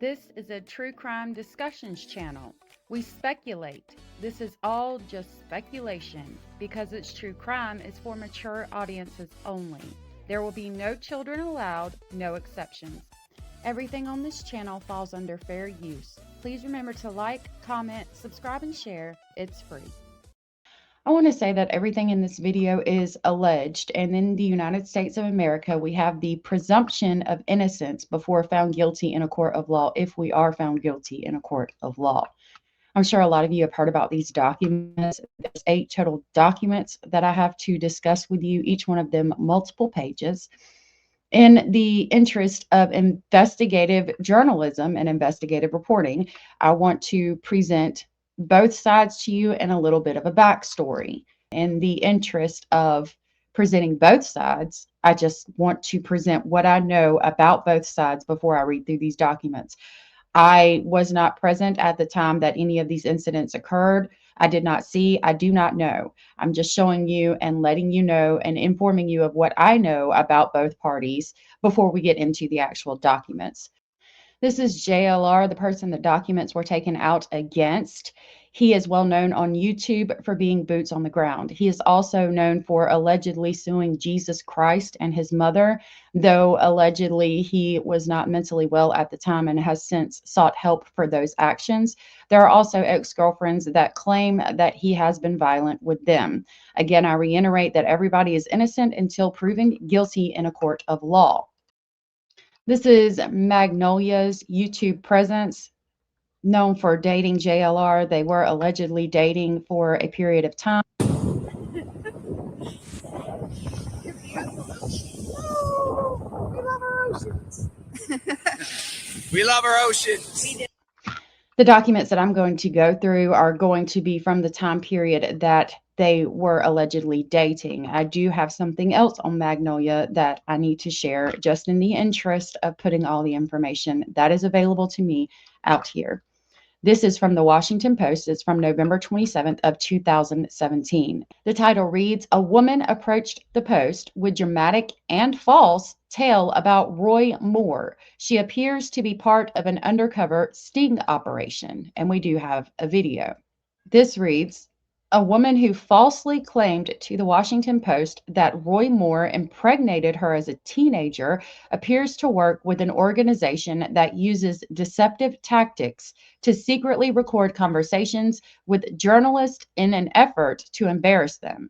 This is a true crime discussions channel. We speculate. This is all just speculation. Because it's true crime, it's for mature audiences only. There will be no children allowed, no exceptions. Everything on this channel falls under fair use. Please remember to like, comment, subscribe, and share. It's free. I want to say that everything in this video is alleged, and in the United States of America, we have the presumption of innocence before found guilty in a court of law if we are found guilty in a court of law. I'm sure a lot of you have heard about these documents. There's 8 total documents that I have to discuss with you, each one of them multiple pages. In the interest of investigative journalism and investigative reporting, I want to present both sides to you and a little bit of a backstory. In the interest of presenting both sides, I just want to present what I know about both sides before I read through these documents. I was not present at the time that any of these incidents occurred. I did not see, I do not know. I'm just showing you and letting you know and informing you of what I know about both parties before we get into the actual documents. This is JLR, the person the documents were taken out against. He is well known on YouTube for being boots on the ground. He is also known for allegedly suing Jesus Christ and his mother, though allegedly he was not mentally well at the time and has since sought help for those actions. There are also ex-girlfriends that claim that he has been violent with them. Again, I reiterate that everybody is innocent until proven guilty in a court of law. This is Magnolia's YouTube presence, known for dating JLR. They were allegedly dating for a period of time. We love our oceans. We love our oceans. The documents that I'm going to go through are going to be from the time period that they were allegedly dating. I do have something else on Magnolia that I need to share just in the interest of putting all the information that is available to me out here. This is from the Washington Post. It's from November 27th of 2017. The title reads, "A woman approached the Post with dramatic and false tale about Roy Moore. She appears to be part of an undercover sting operation." And we do have a video. This reads, "A woman who falsely claimed to the Washington Post that Roy Moore impregnated her as a teenager appears to work with an organization that uses deceptive tactics to secretly record conversations with journalists in an effort to embarrass them."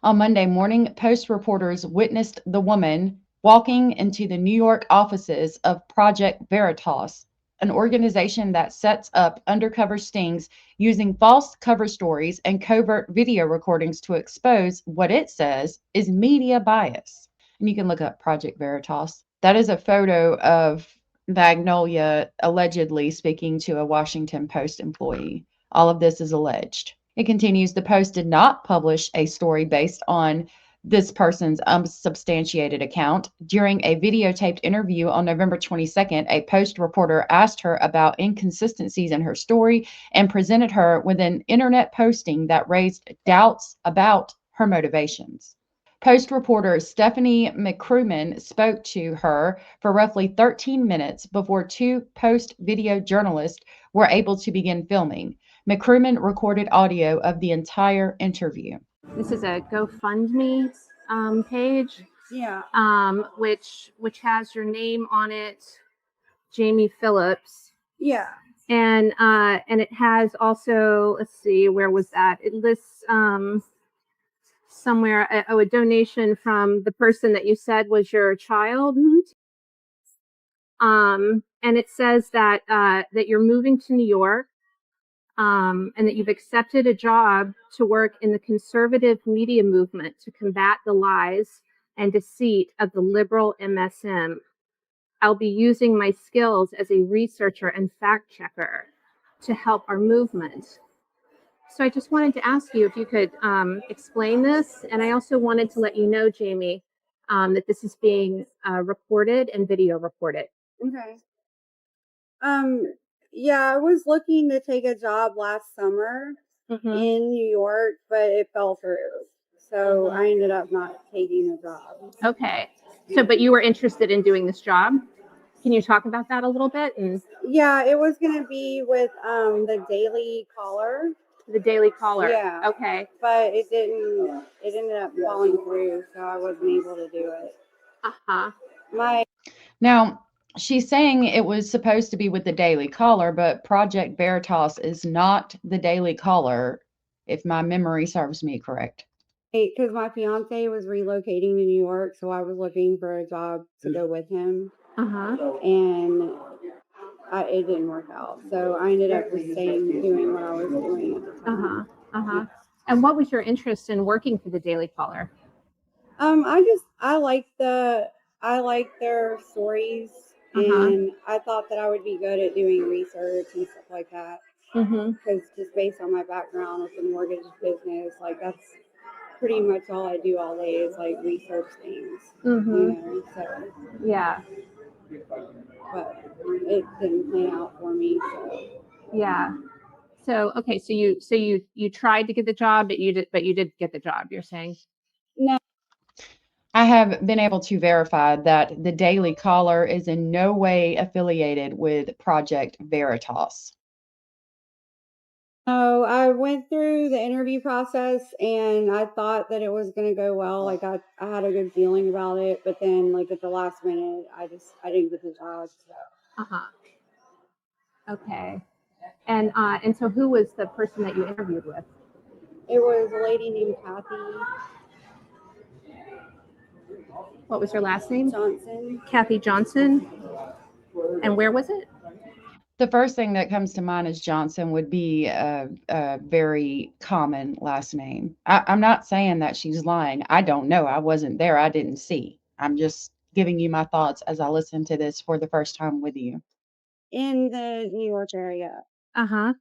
On Monday morning, Post reporters witnessed the woman walking into the New York offices of Project Veritas, an organization that sets up undercover stings using false cover stories and covert video recordings to expose what it says is media bias. And you can look up Project Veritas. That is a photo of Magnolia allegedly speaking to a Washington Post employee. All of this is alleged. It continues, the Post did not publish a story based on this person's unsubstantiated account. During a videotaped interview on November 22nd, a Post reporter asked her about inconsistencies in her story and presented her with an internet posting that raised doubts about her motivations. Post reporter Stephanie McCrumman spoke to her for roughly 13 minutes before 2 Post video journalists were able to begin filming. McCrumman recorded audio of the entire interview. This is a GoFundMe page, which has your name on it, Jamie Phillips. Yeah. And it has also, let's see, where was that? It lists somewhere a donation from the person that you said was your child. And it says that that you're moving to New York. And that you've accepted a job to work in the conservative media movement to combat the lies and deceit of the liberal MSM. I'll be using my skills as a researcher and fact checker to help our movement. So I just wanted to ask you if you could explain this. And I also wanted to let you know, Jamie, that this is being recorded and video recorded. Okay. Yeah, I was looking to take a job last summer in New York, but it fell through. So I ended up not taking the job. Okay. So, but you were interested in doing this job? Can you talk about that a little bit? And Yeah, it was gonna be with the Daily Caller. the Daily Caller. Yeah. Okay. But it didn't. It ended up falling through, so I wasn't able to do it. Uh-huh. Now, she's saying it was supposed to be with the Daily Caller, but Project Veritas is not the Daily Caller, if my memory serves me correct. Because my fiance was relocating to New York, so I was looking for a job to go with him, Uh-huh. and it didn't work out. So I ended up just staying doing what I was doing at the time. Uh-huh. Uh-huh. And what was your interest in working for the Daily Caller? I like their stories, and I thought that I would be good at doing research and stuff like that. Because just based on my background with the mortgage business, like that's pretty much all I do all day is like research things. You know, so Yeah. but it didn't plan out for me. So Yeah. So okay, so you tried to get the job, but you did get the job, you're saying? no. I have been able to verify that the Daily Caller is in no way affiliated with Project Veritas. Oh, I went through the interview process and I thought that it was going to go well. Like I had a good feeling about it, but then like at the last minute, I didn't get the job. So. Uh-huh. Okay. And so who was the person that you interviewed with? It was a lady named Kathy What was her last name? Johnson. Kathy Johnson. And where was it? The first thing that comes to mind is Johnson would be a very common last name. I'm not saying that she's lying. I don't know. I wasn't there. I didn't see. I'm just giving you my thoughts as I listen to this for the first time with you. In the New York area. Uh-huh.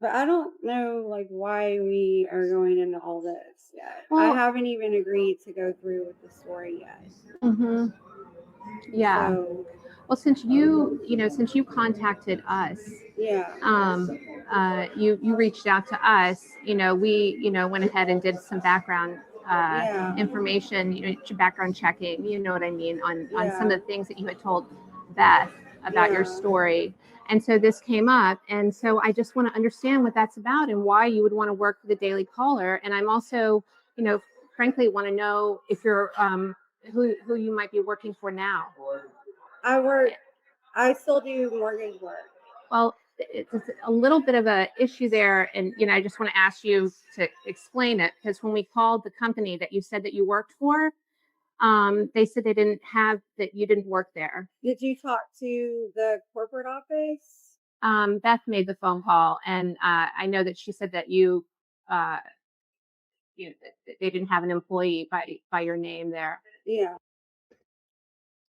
But I don't know like why we are going into all this yet. Well, I haven't even agreed to go through with the story yet. Yeah. So, well, since you contacted us, yeah. You reached out to us, we, went ahead and did some background information, background checking, you know what I mean, on some of the things that you had told Beth about your story. And so this came up. And so I just want to understand what that's about and why you would want to work for the Daily Caller. And I'm also, frankly, want to know if you're, who you might be working for now. I still do mortgage work. Well, it's a little bit of a issue there. And, I just want to ask you to explain it, because when we called the company that you said that you worked for, they said they didn't have that you didn't work there. Did you talk to the corporate office? Beth made the phone call, and I know that she said that they didn't have an employee by your name there. Yeah.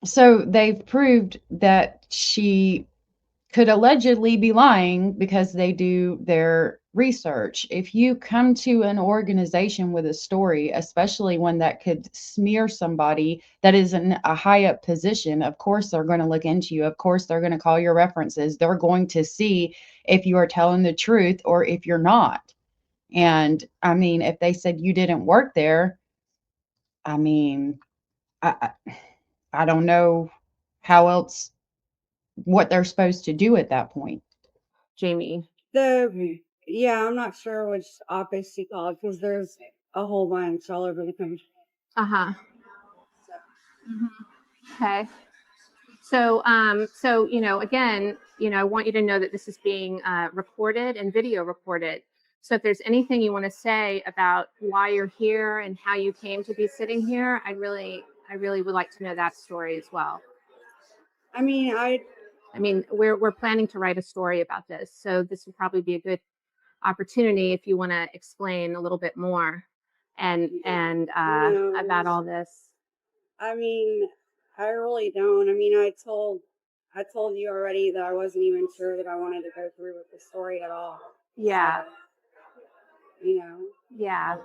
So they've proved that she could allegedly be lying because they do their research. If you come to an organization with a story, especially one that could smear somebody that is in a high up position, of course they're going to look into you. Of course they're going to call your references. They're going to see if you are telling the truth or if you're not. And I mean, if they said you didn't work there, I mean, I don't know what they're supposed to do at that point. Jamie. I'm not sure which office she called because there's a whole bunch all over the country. Uh-huh. Okay. So, again, I want you to know that this is being recorded and video recorded. So if there's anything you want to say about why you're here and how you came to be sitting here, I really would like to know that story as well. I mean, we're planning to write a story about this, so this would probably be a good opportunity if you want to explain a little bit more and about all this. I mean, I really don't. I mean, I told you already that I wasn't even sure that I wanted to go through with the story at all. Yeah. So, Yeah.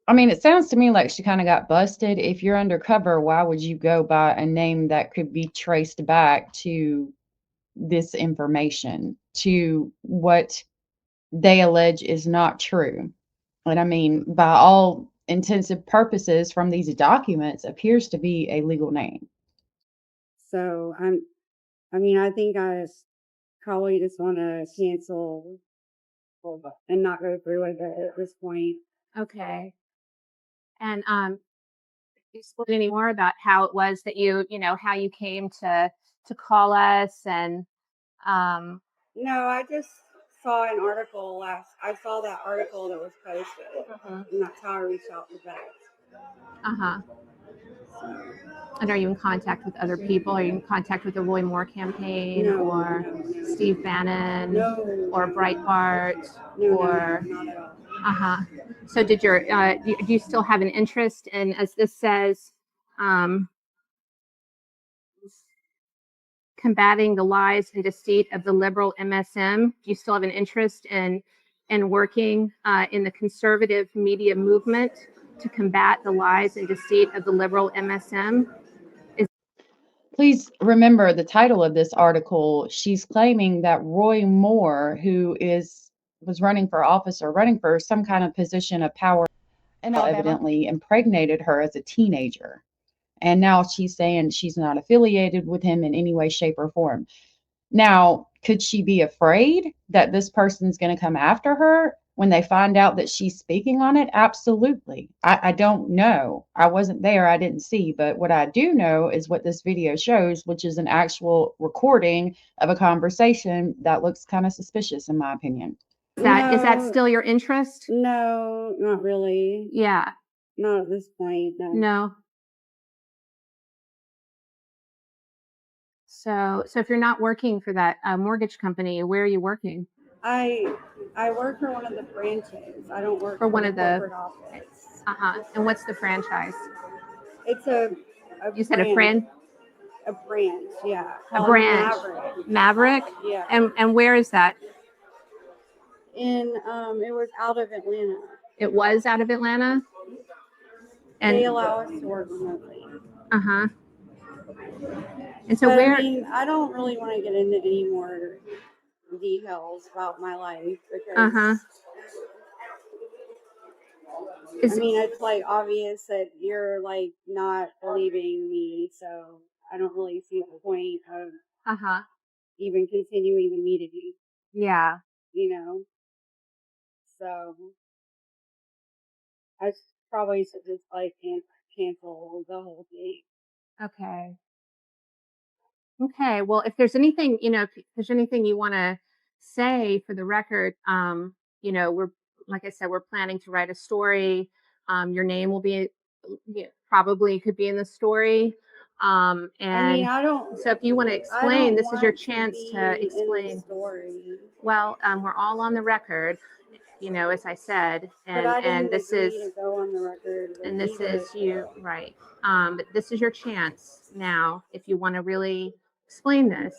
I mean, it sounds to me like she kind of got busted. If you're undercover, why would you go by a name that could be traced back to this information, to what they allege is not true? And I mean, by all intensive purposes from these documents appears to be a legal name. So I think I probably just want to cancel and not go through with it at this point. Okay. And you explain any more about how it was that how you came to call us and No, I just saw an article I saw that article that was posted, and that's how I reached out to Beth. And are you in contact with other people? Are you in contact with the Roy Moore campaign or Steve Bannon or Breitbart or not at all. So did do you still have an interest in, as this says, combating the lies and deceit of the liberal MSM? Do you still have an interest in working in the conservative media movement to combat the lies and deceit of the liberal MSM? Please remember the title of this article. She's claiming that Roy Moore, who was running for office or running for some kind of position of power, and evidently impregnated her as a teenager. And now she's saying she's not affiliated with him in any way, shape, or form. Now, could she be afraid that this person's going to come after her when they find out that she's speaking on it? Absolutely. I don't know. I wasn't there. I didn't see. But what I do know is what this video shows, which is an actual recording of a conversation that looks kind of suspicious, in my opinion. Is that still your interest? No, not really. Yeah. Not at this point. No. So if you're not working for that mortgage company, where are you working? I work for one of the branches. I don't work for one of the corporate office. And what's the franchise? It's a You said a brand? A branch, yeah. A branch. Maverick? Yeah. And where is that? It was out of Atlanta. It was out of Atlanta? And they allow us to work remotely. And so I don't really want to get into any more details about my life because it's like obvious that you're like not believing me, so I don't really see the point of even continuing the meeting. Yeah. So I probably should just like cancel the whole thing. Okay. Well, if there's anything, if there's anything you want to say for the record, we're, like I said, we're planning to write a story. Your name will be, probably could be in the story. And I don't. So if you want to explain, this is your chance to explain. In the story. Well, we're all on the record, as I said, and this is to go on the record. And this is you, right? But this is your chance now, if you want to really explain this.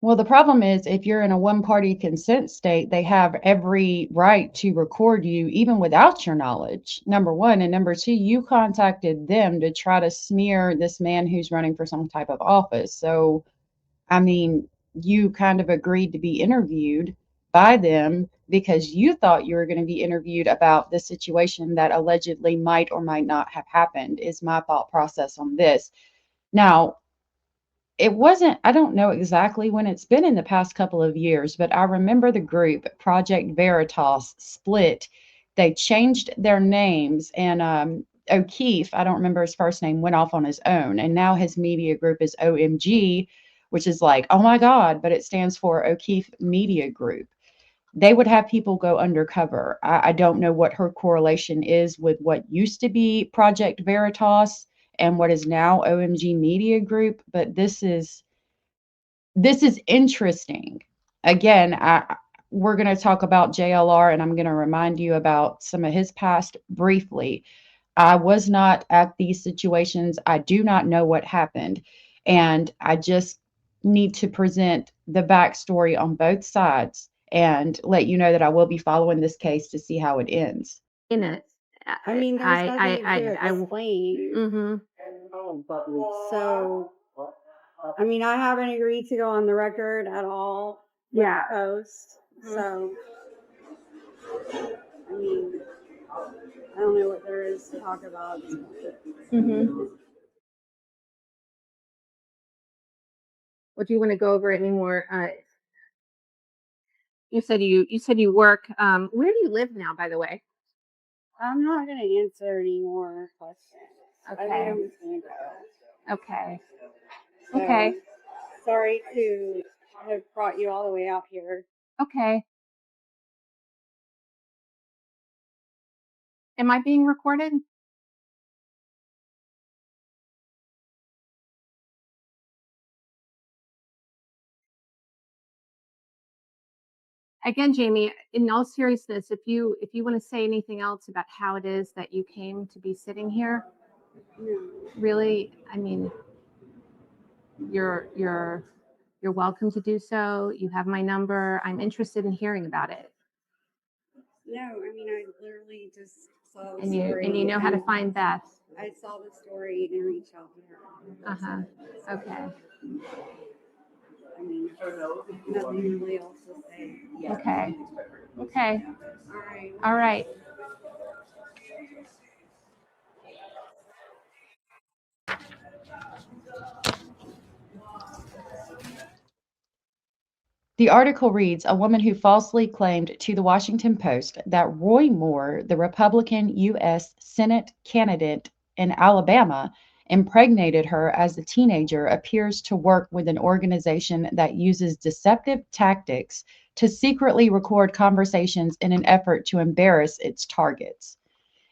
Well, the problem is if you're in a one-party consent state, they have every right to record you even without your knowledge, number one. And number two, you contacted them to try to smear this man who's running for some type of office. So, you kind of agreed to be interviewed by them because you thought you were going to be interviewed about the situation that allegedly might or might not have happened, is my thought process on this. Now, it wasn't, I don't know exactly when, it's been in the past couple of years, but I remember the group Project Veritas split. They changed their names, and O'Keefe, I don't remember his first name, went off on his own. And now his media group is OMG, which is like, oh my God, but it stands for O'Keefe Media Group. They would have people go undercover. I don't know what her correlation is with what used to be Project Veritas and what is now OMG Media Group, but this is interesting. Again, we're going to talk about JLR, and I'm going to remind you about some of his past briefly. I was not at these situations. I do not know what happened, and I just need to present the backstory on both sides and let you know that I will be following this case to see how it ends. In it, there's nothing to explain. So, I haven't agreed to go on the record at all. Post. So, I don't don't know what there is to talk about. What do you want to go over anymore? You said you work. Where do you live now, by the way? I'm not going to answer any more questions. Okay. I think I'm just going to go. Okay. So, Okay. Sorry to have brought you all the way out here. Okay. Am I being recorded? Again, Jamie, in all seriousness, if you want to say anything else about how it is that you came to be sitting here, really, I mean, you're welcome to do so. You have my number. I'm interested in hearing about it. No, I mean, I literally just saw the And story. you know how to find Beth. I saw the story and reached out to her. Okay. I mean, nothing really else to say. Okay. Okay. All right. All right. The article reads, a woman who falsely claimed to the Washington Post that Roy Moore, the Republican U.S. Senate candidate in Alabama, impregnated her as a teenager appears to work with an organization that uses deceptive tactics to secretly record conversations in an effort to embarrass its targets.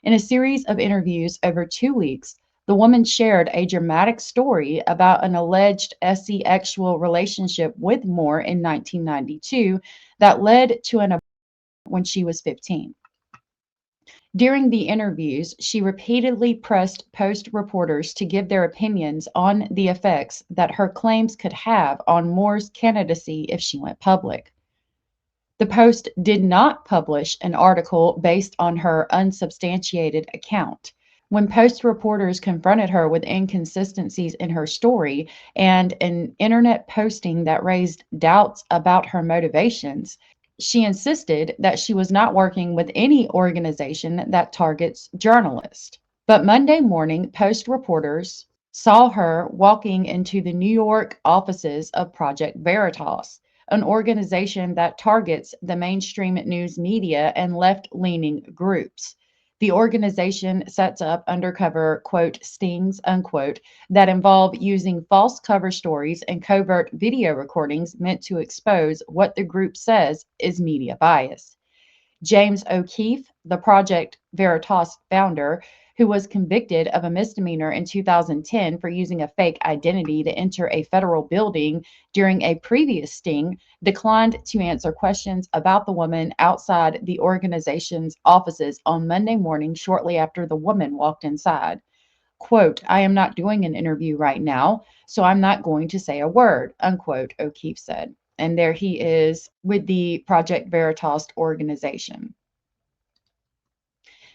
In a series of interviews over 2 weeks, the woman shared a dramatic story about an alleged sexual relationship with Moore in 1992 that led to an abortion when she was 15. During the interviews, she repeatedly pressed Post reporters to give their opinions on the effects that her claims could have on Moore's candidacy if she went public. The Post did not publish an article based on her unsubstantiated account. When Post reporters confronted her with inconsistencies in her story and an internet posting that raised doubts about her motivations, she insisted that she was not working with any organization that targets journalists. But Monday morning, Post reporters saw her walking into the New York offices of Project Veritas, an organization that targets the mainstream news media and left-leaning groups. The organization sets up undercover, quote, stings, unquote, that involve using false cover stories and covert video recordings meant to expose what the group says is media bias. James O'Keefe, the Project Veritas founder, who was convicted of a misdemeanor in 2010 for using a fake identity to enter a federal building during a previous sting, declined to answer questions about the woman outside the organization's offices on Monday morning shortly after the woman walked inside. Quote, I am not doing an interview right now, so I'm not going to say a word, unquote, O'Keefe said. And there he is with the Project Veritas organization.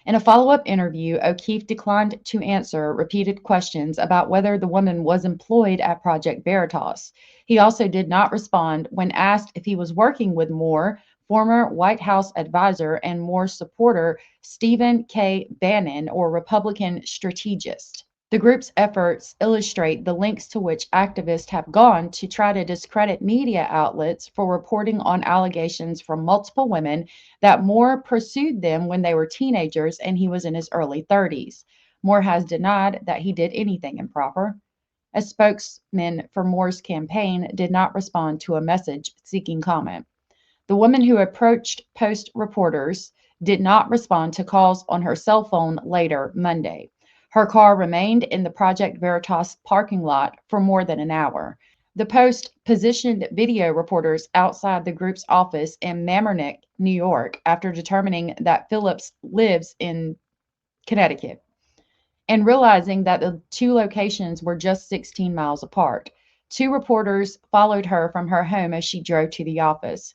In a follow-up interview, O'Keefe declined to answer repeated questions about whether the woman was employed at Project Veritas. He also did not respond when asked if he was working with Moore, former White House advisor and Moore supporter Stephen K. Bannon, or Republican strategist. The group's efforts illustrate the lengths to which activists have gone to try to discredit media outlets for reporting on allegations from multiple women that Moore pursued them when they were teenagers and he was in his early 30s. Moore has denied that he did anything improper. A spokesman for Moore's campaign did not respond to a message seeking comment. The woman who approached Post reporters did not respond to calls on her cell phone later Monday. Her car remained in the Project Veritas parking lot for more than an hour. The Post positioned video reporters outside the group's office in Mamaroneck, New York, after determining that Phillips lives in Connecticut, and realizing that the two locations were just 16 miles apart. Two reporters followed her from her home as she drove to the office.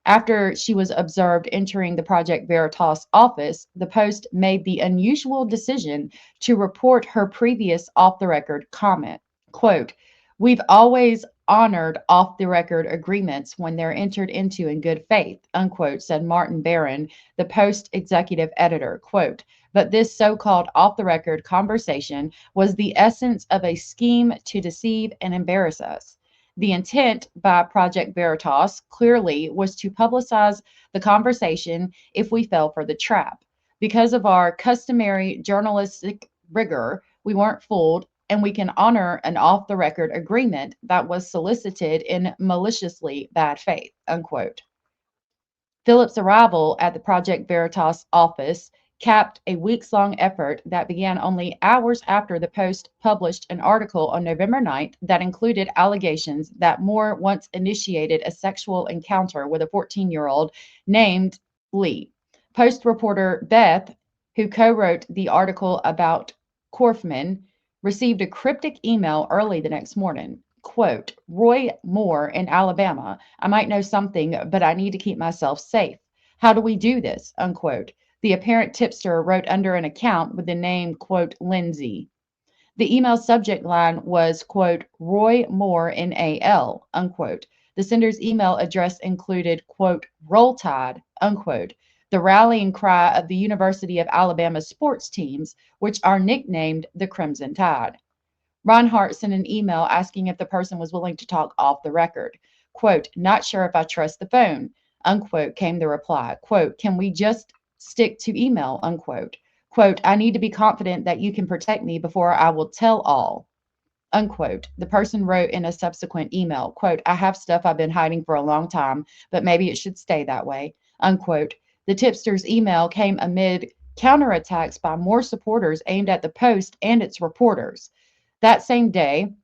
After she was observed entering the Project Veritas office, the Post made the unusual decision to report her previous off-the-record comment. Quote, we've always honored off-the-record agreements when they're entered into in good faith, unquote, said Martin Barron, the Post executive editor, quote, but this so-called off-the-record conversation was the essence of a scheme to deceive and embarrass us. The intent by Project Veritas clearly was to publicize the conversation if we fell for the trap. Because of our customary journalistic rigor, we weren't fooled, and we can honor an off-the-record agreement that was solicited in maliciously bad faith, unquote. Philip's arrival at the Project Veritas office capped a weeks-long effort that began only hours after the Post published an article on November 9th that included allegations that Moore once initiated a sexual encounter with a 14-year-old named Lee. Post reporter Beth, who co-wrote the article about Korfman, received a cryptic email early the next morning. Quote, Roy Moore in Alabama. I might know something, but I need to keep myself safe. How do we do this? Unquote. The apparent tipster wrote under an account with the name, quote, Lindsay. The email subject line was, quote, Roy Moore in AL, unquote. The sender's email address included, quote, Roll Tide, unquote, the rallying cry of the University of Alabama sports teams, which are nicknamed the Crimson Tide. Reinhardt sent an email asking if the person was willing to talk off the record. Quote, not sure if I trust the phone, unquote, came the reply. Quote, can we just stick to email, unquote. Quote, I need to be confident that you can protect me before I will tell all, unquote. The person wrote in a subsequent email, quote, I have stuff I've been hiding for a long time, but maybe it should stay that way, unquote. The tipster's email came amid counterattacks by more supporters aimed at the Post and its reporters. That same day,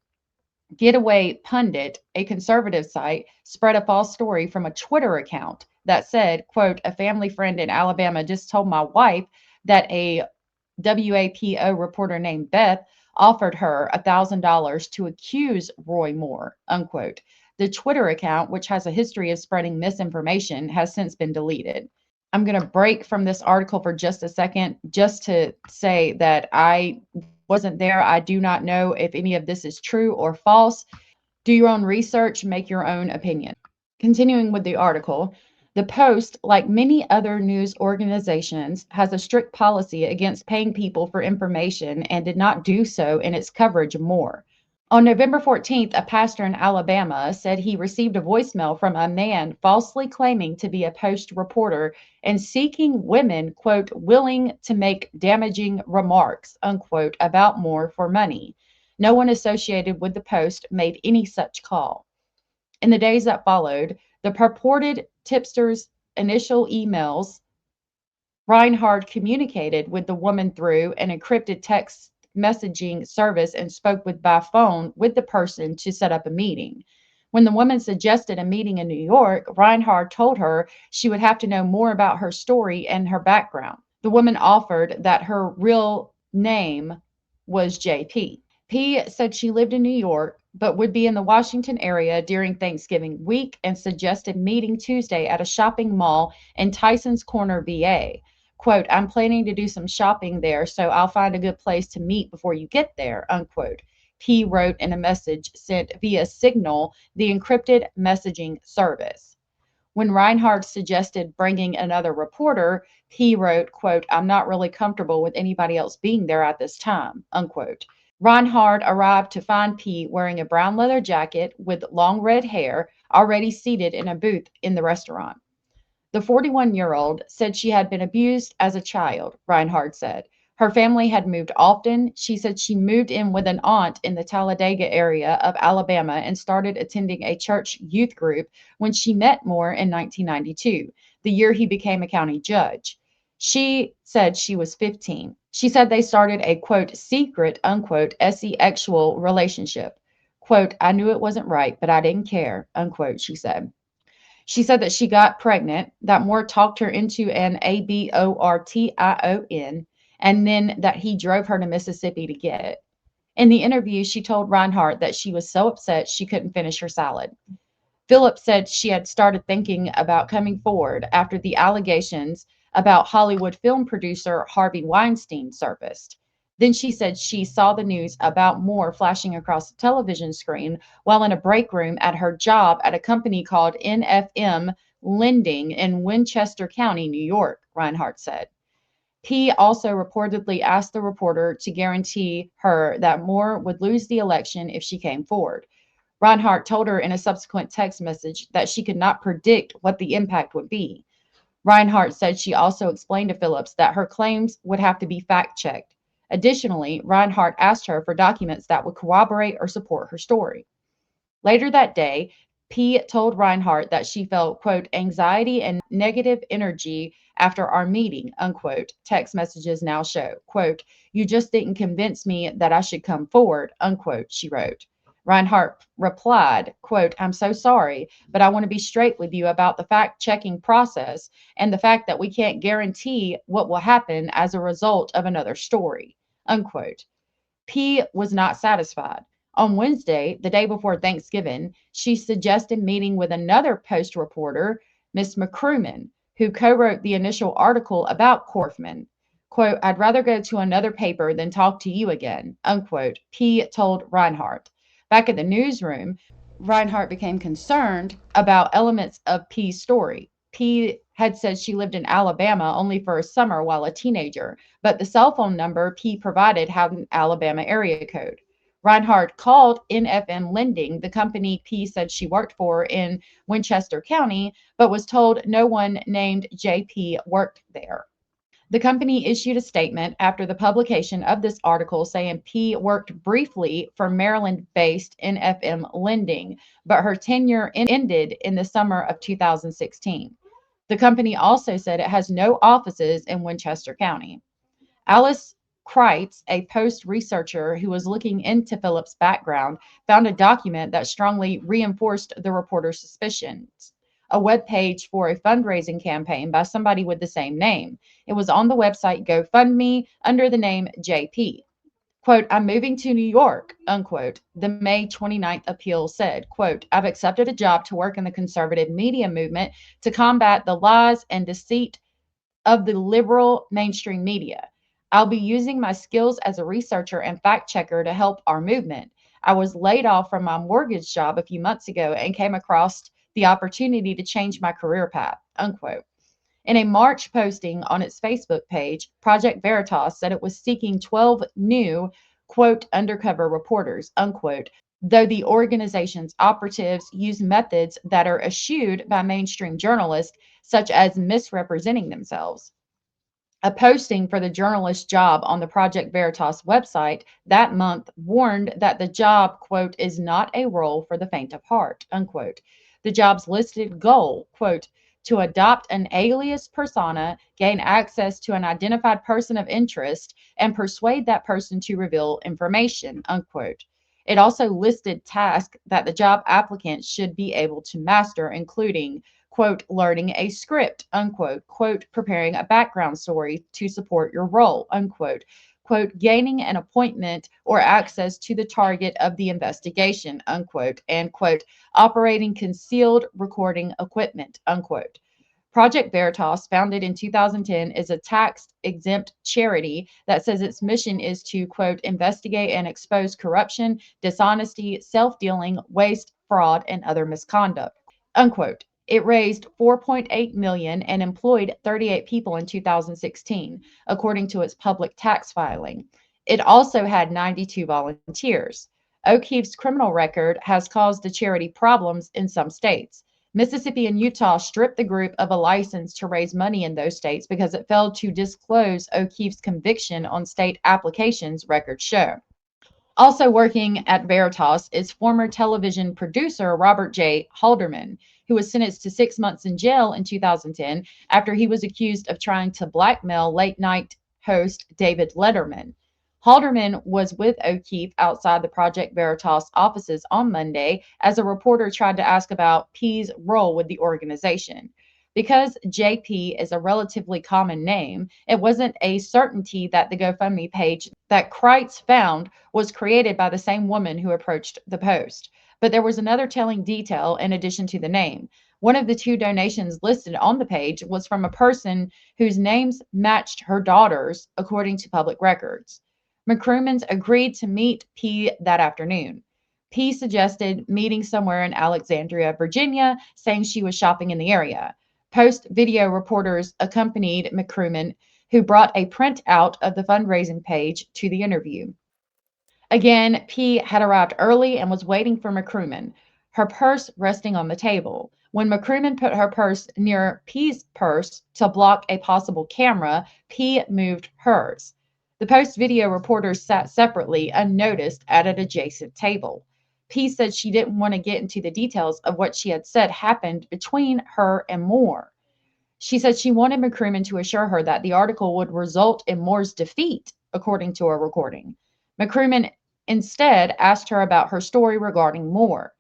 Getaway Pundit, a conservative site, spread a false story from a Twitter account that said, quote, a family friend in Alabama just told my wife that a WAPO reporter named Beth offered her $1,000 to accuse Roy Moore, unquote. The Twitter account, which has a history of spreading misinformation, has since been deleted. I'm going to break from this article for just a second, just to say that I wasn't there. I do not know if any of this is true or false. Do your own research, make your own opinion. Continuing with the article, the Post, like many other news organizations, has a strict policy against paying people for information and did not do so in its coverage of Moore. On November 14th, a pastor in Alabama said he received a voicemail from a man falsely claiming to be a Post reporter and seeking women, quote, willing to make damaging remarks, unquote, about Moore for money. No one associated with the Post made any such call. In the days that followed, the purported tipster's initial emails, Reinhardt communicated with the woman through an encrypted text messaging service and spoke by phone with the person to set up a meeting. When the woman suggested a meeting in New York, Reinhardt told her she would have to know more about her story and her background. The woman offered that her real name was JP. P said she lived in New York, but would be in the Washington area during Thanksgiving week and suggested meeting Tuesday at a shopping mall in Tyson's Corner, VA. Quote, I'm planning to do some shopping there, so I'll find a good place to meet before you get there, unquote. P wrote in a message sent via Signal, the encrypted messaging service. When Reinhardt suggested bringing another reporter, P wrote, quote, I'm not really comfortable with anybody else being there at this time, unquote. Reinhardt arrived to find P wearing a brown leather jacket with long red hair, already seated in a booth in the restaurant. The 41-year-old said she had been abused as a child, Reinhardt said. Her family had moved often. She said she moved in with an aunt in the Talladega area of Alabama and started attending a church youth group when she met Moore in 1992, the year he became a county judge. She said she was 15. She said they started a, quote, secret, unquote, sexual relationship. Quote, I knew it wasn't right, but I didn't care, unquote, she said. She said that she got pregnant, that Moore talked her into an abortion, and then that he drove her to Mississippi to get it. In the interview, she told Reinhardt that she was so upset she couldn't finish her salad. Phillips said she had started thinking about coming forward after the allegations about Hollywood film producer Harvey Weinstein surfaced. Then she said she saw the news about Moore flashing across the television screen while in a break room at her job at a company called NFM Lending in Winchester County, New York, Reinhardt said. P also reportedly asked the reporter to guarantee her that Moore would lose the election if she came forward. Reinhardt told her in a subsequent text message that she could not predict what the impact would be. Reinhardt said she also explained to Phillips that her claims would have to be fact-checked. Additionally, Reinhardt asked her for documents that would corroborate or support her story. Later that day, P told Reinhardt that she felt, quote, anxiety and negative energy after our meeting, unquote. Text messages now show, quote, you just didn't convince me that I should come forward, unquote, she wrote. Reinhardt replied, quote, I'm so sorry, but I want to be straight with you about the fact-checking process and the fact that we can't guarantee what will happen as a result of another story, unquote. P was not satisfied. On Wednesday, the day before Thanksgiving, she suggested meeting with another Post reporter, Miss McCruman, who co-wrote the initial article about Korfman. Quote, I'd rather go to another paper than talk to you again, unquote, P told Reinhardt. Back at the newsroom, Reinhardt became concerned about elements of P's story. P had said she lived in Alabama only for a summer while a teenager, but the cell phone number P provided had an Alabama area code. Reinhardt called NFM Lending, the company P said she worked for in Winchester County, but was told no one named JP worked there. The company issued a statement after the publication of this article saying P worked briefly for Maryland-based NFM Lending, but her tenure ended in the summer of 2016. The company also said it has no offices in Winchester County. Alice Kreitz, a Post researcher who was looking into Phillips' background, found a document that strongly reinforced the reporter's suspicions. A web page for a fundraising campaign by somebody with the same name. It was on the website GoFundMe under the name JP. Quote, I'm moving to New York, unquote. The May 29th appeal said, quote, I've accepted a job to work in the conservative media movement to combat the lies and deceit of the liberal mainstream media. I'll be using my skills as a researcher and fact checker to help our movement. I was laid off from my mortgage job a few months ago and came across the opportunity to change my career path, unquote. In a March posting on its Facebook page, Project Veritas said it was seeking 12 new, quote, undercover reporters, unquote, though the organization's operatives use methods that are eschewed by mainstream journalists, such as misrepresenting themselves. A posting for the journalist job on the Project Veritas website that month warned that the job, quote, is not a role for the faint of heart, unquote. The job's listed goal, quote, to adopt an alias persona, gain access to an identified person of interest, and persuade that person to reveal information, unquote. It also listed tasks that the job applicant should be able to master, including, quote, learning a script, unquote, quote, preparing a background story to support your role, unquote, quote, gaining an appointment or access to the target of the investigation, unquote, and, quote, operating concealed recording equipment, unquote. Project Veritas, founded in 2010, is a tax-exempt charity that says its mission is to, quote, investigate and expose corruption, dishonesty, self-dealing, waste, fraud, and other misconduct, unquote. It raised $4.8 million and employed 38 people in 2016, according to its public tax filing. It also had 92 volunteers. O'Keefe's criminal record has caused the charity problems in some states. Mississippi and Utah stripped the group of a license to raise money in those states because it failed to disclose O'Keefe's conviction on state applications, records show. Also working at Veritas is former television producer Robert J. Halderman, who was sentenced to 6 months in jail in 2010 after he was accused of trying to blackmail late-night host David Letterman. Halderman was with O'Keefe outside the Project Veritas offices on Monday as a reporter tried to ask about P's role with the organization. Because JP is a relatively common name, it wasn't a certainty that the GoFundMe page that Kreitz found was created by the same woman who approached the post. But there was another telling detail in addition to the name. One of the two donations listed on the page was from a person whose names matched her daughter's, according to public records. McCrumens agreed to meet P that afternoon. P suggested meeting somewhere in Alexandria, Virginia, saying she was shopping in the area. Post video reporters accompanied McCrumen, who brought a printout of the fundraising page to the interview. Again, P had arrived early and was waiting for McCrumen, her purse resting on the table. When McCrumen put her purse near P's purse to block a possible camera, P moved hers. The Post video reporters sat separately, unnoticed, at an adjacent table. P said she didn't want to get into the details of what she had said happened between her and Moore. She said she wanted McCrumen to assure her that the article would result in Moore's defeat, according to a recording. McCrumen instead asked her about her story regarding Moore.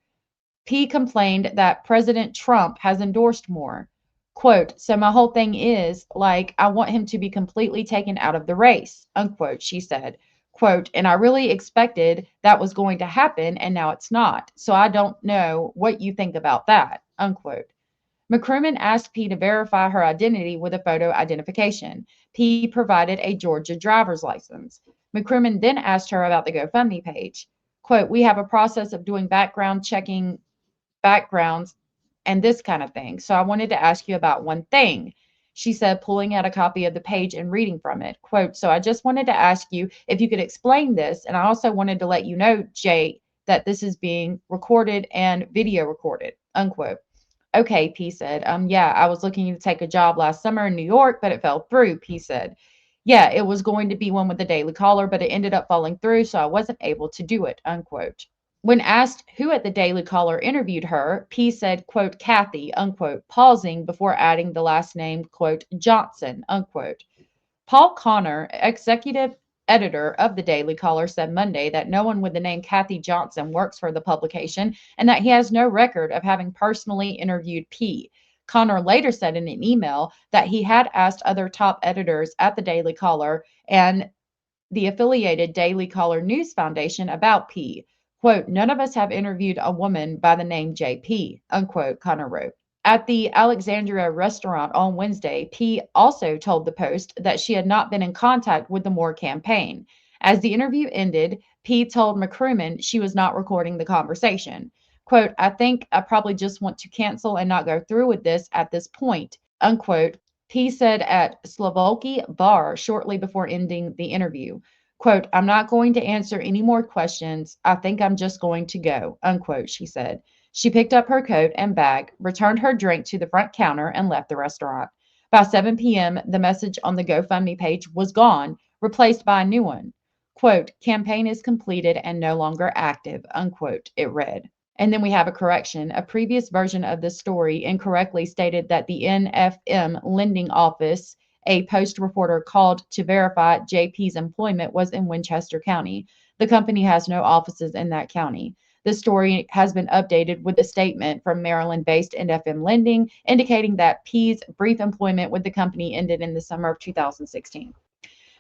P complained that President Trump has endorsed Moore. Quote, so my whole thing is, like, I want him to be completely taken out of the race, unquote, she said. Quote, and I really expected that was going to happen, and now it's not. So I don't know what you think about that, unquote. McCrumen asked P to verify her identity with a photo identification. P provided a Georgia driver's license. McCrumen then asked her about the GoFundMe page. Quote, we have a process of doing background checking backgrounds and this kind of thing. So I wanted to ask you about one thing, she said, pulling out a copy of the page and reading from it. Quote, so I just wanted to ask you if you could explain this. And I also wanted to let you know, Jay, that this is being recorded and video recorded, unquote. Okay, P said. Yeah, I was looking to take a job last summer in New York, but it fell through, P said. Yeah, it was going to be one with the Daily Caller, but it ended up falling through, so I wasn't able to do it, unquote. When asked who at the Daily Caller interviewed her, P said, quote, Kathy, unquote, pausing before adding the last name, quote, Johnson, unquote. Paul Connor, executive editor of the Daily Caller, said Monday that no one with the name Kathy Johnson works for the publication and that he has no record of having personally interviewed P. Connor later said in an email that he had asked other top editors at the Daily Caller and the affiliated Daily Caller News Foundation about P. Quote, none of us have interviewed a woman by the name JP, unquote, Connor wrote. At the Alexandria restaurant on Wednesday, P also told the Post that she had not been in contact with the Moore campaign. As the interview ended, P told McCrumen she was not recording the conversation. Quote, I think I probably just want to cancel and not go through with this at this point, unquote. P said at Slavolky Bar shortly before ending the interview. Quote, I'm not going to answer any more questions. I think I'm just going to go, unquote, she said. She picked up her coat and bag, returned her drink to the front counter, and left the restaurant. By 7 p.m., the message on the GoFundMe page was gone, replaced by a new one. Quote, campaign is completed and no longer active, unquote, it read. And then we have a correction. A previous version of this story incorrectly stated that the NFM lending office a Post reporter called to verify JP's employment was in Winchester County. The company has no offices in that county. The story has been updated with a statement from Maryland-based NFM Lending indicating that P's brief employment with the company ended in the summer of 2016.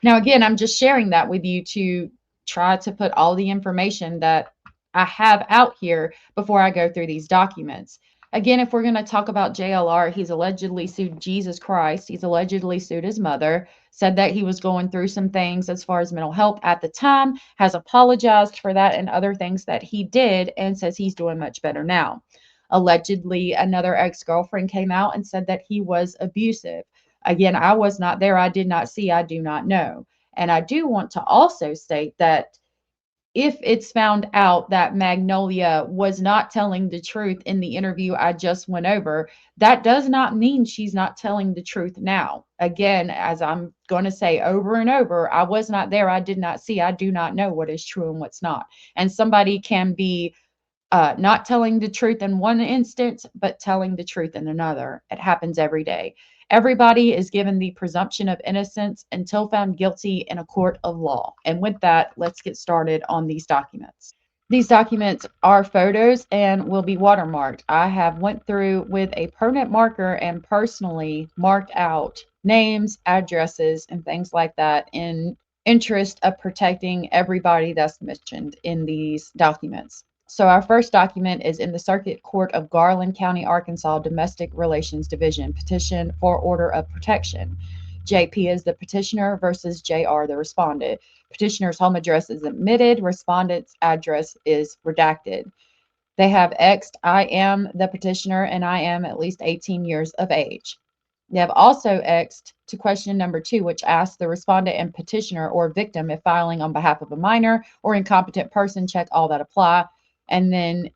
Now, again, I'm just sharing that with you to try to put all the information that I have out here before I go through these documents. Again, if we're going to talk about JLR, he's allegedly sued Jesus Christ. He's allegedly sued his mother, said that he was going through some things as far as mental health at the time, has apologized for that and other things that he did, and says he's doing much better now. Allegedly, another ex-girlfriend came out and said that he was abusive. Again, I was not there. I did not see. I do not know. And I do want to also state that if it's found out that Magnolia was not telling the truth in the interview I just went over, that does not mean she's not telling the truth now. Again, as I'm going to say over and over, I was not there. I did not see. I do not know what is true and what's not. And somebody can be not telling the truth in one instance, but telling the truth in another. It happens every day. Everybody is given the presumption of innocence until found guilty in a court of law. And with that, let's get started on these documents. These documents are photos and will be watermarked. I have went through with a permanent marker and personally marked out names, addresses, and things like that in interest of protecting everybody that's mentioned in these documents. So our first document is in the Circuit Court of Garland County, Arkansas, Domestic Relations Division, Petition for Order of Protection. JP is the petitioner versus JR, the respondent. Petitioner's home address is omitted. Respondent's address is redacted. They have X'd, I am the petitioner and I am at least 18 years of age. They have also X'd to question number 2, which asks the respondent and petitioner or victim if filing on behalf of a minor or incompetent person, check all that apply. And then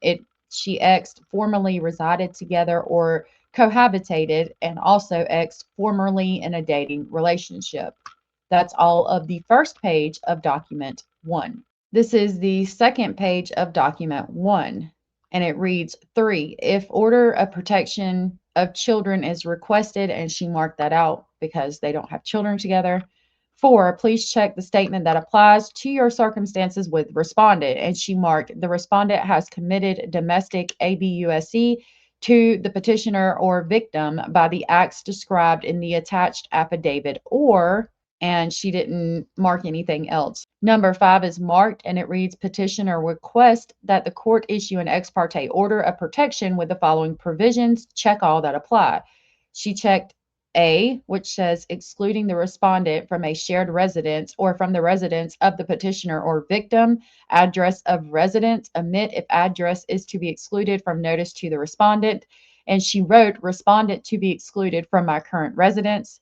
she X'd formerly resided together or cohabitated, and also X'd formerly in a dating relationship. That's all of the first page of document 1. This is the second page of document 1. And it reads 3, if order of protection of children is requested, and she marked that out because they don't have children together. 4, please check the statement that applies to your circumstances with respondent, and she marked the respondent has committed domestic abuse to the petitioner or victim by the acts described in the attached affidavit, and she didn't mark anything else. Number 5 is marked, and it reads, petitioner request that the court issue an ex parte order of protection with the following provisions. Check all that apply. She checked A, which says excluding the respondent from a shared residence or from the residence of the petitioner or victim. Address of residence, omit if address is to be excluded from notice to the respondent. And she wrote respondent to be excluded from my current residence,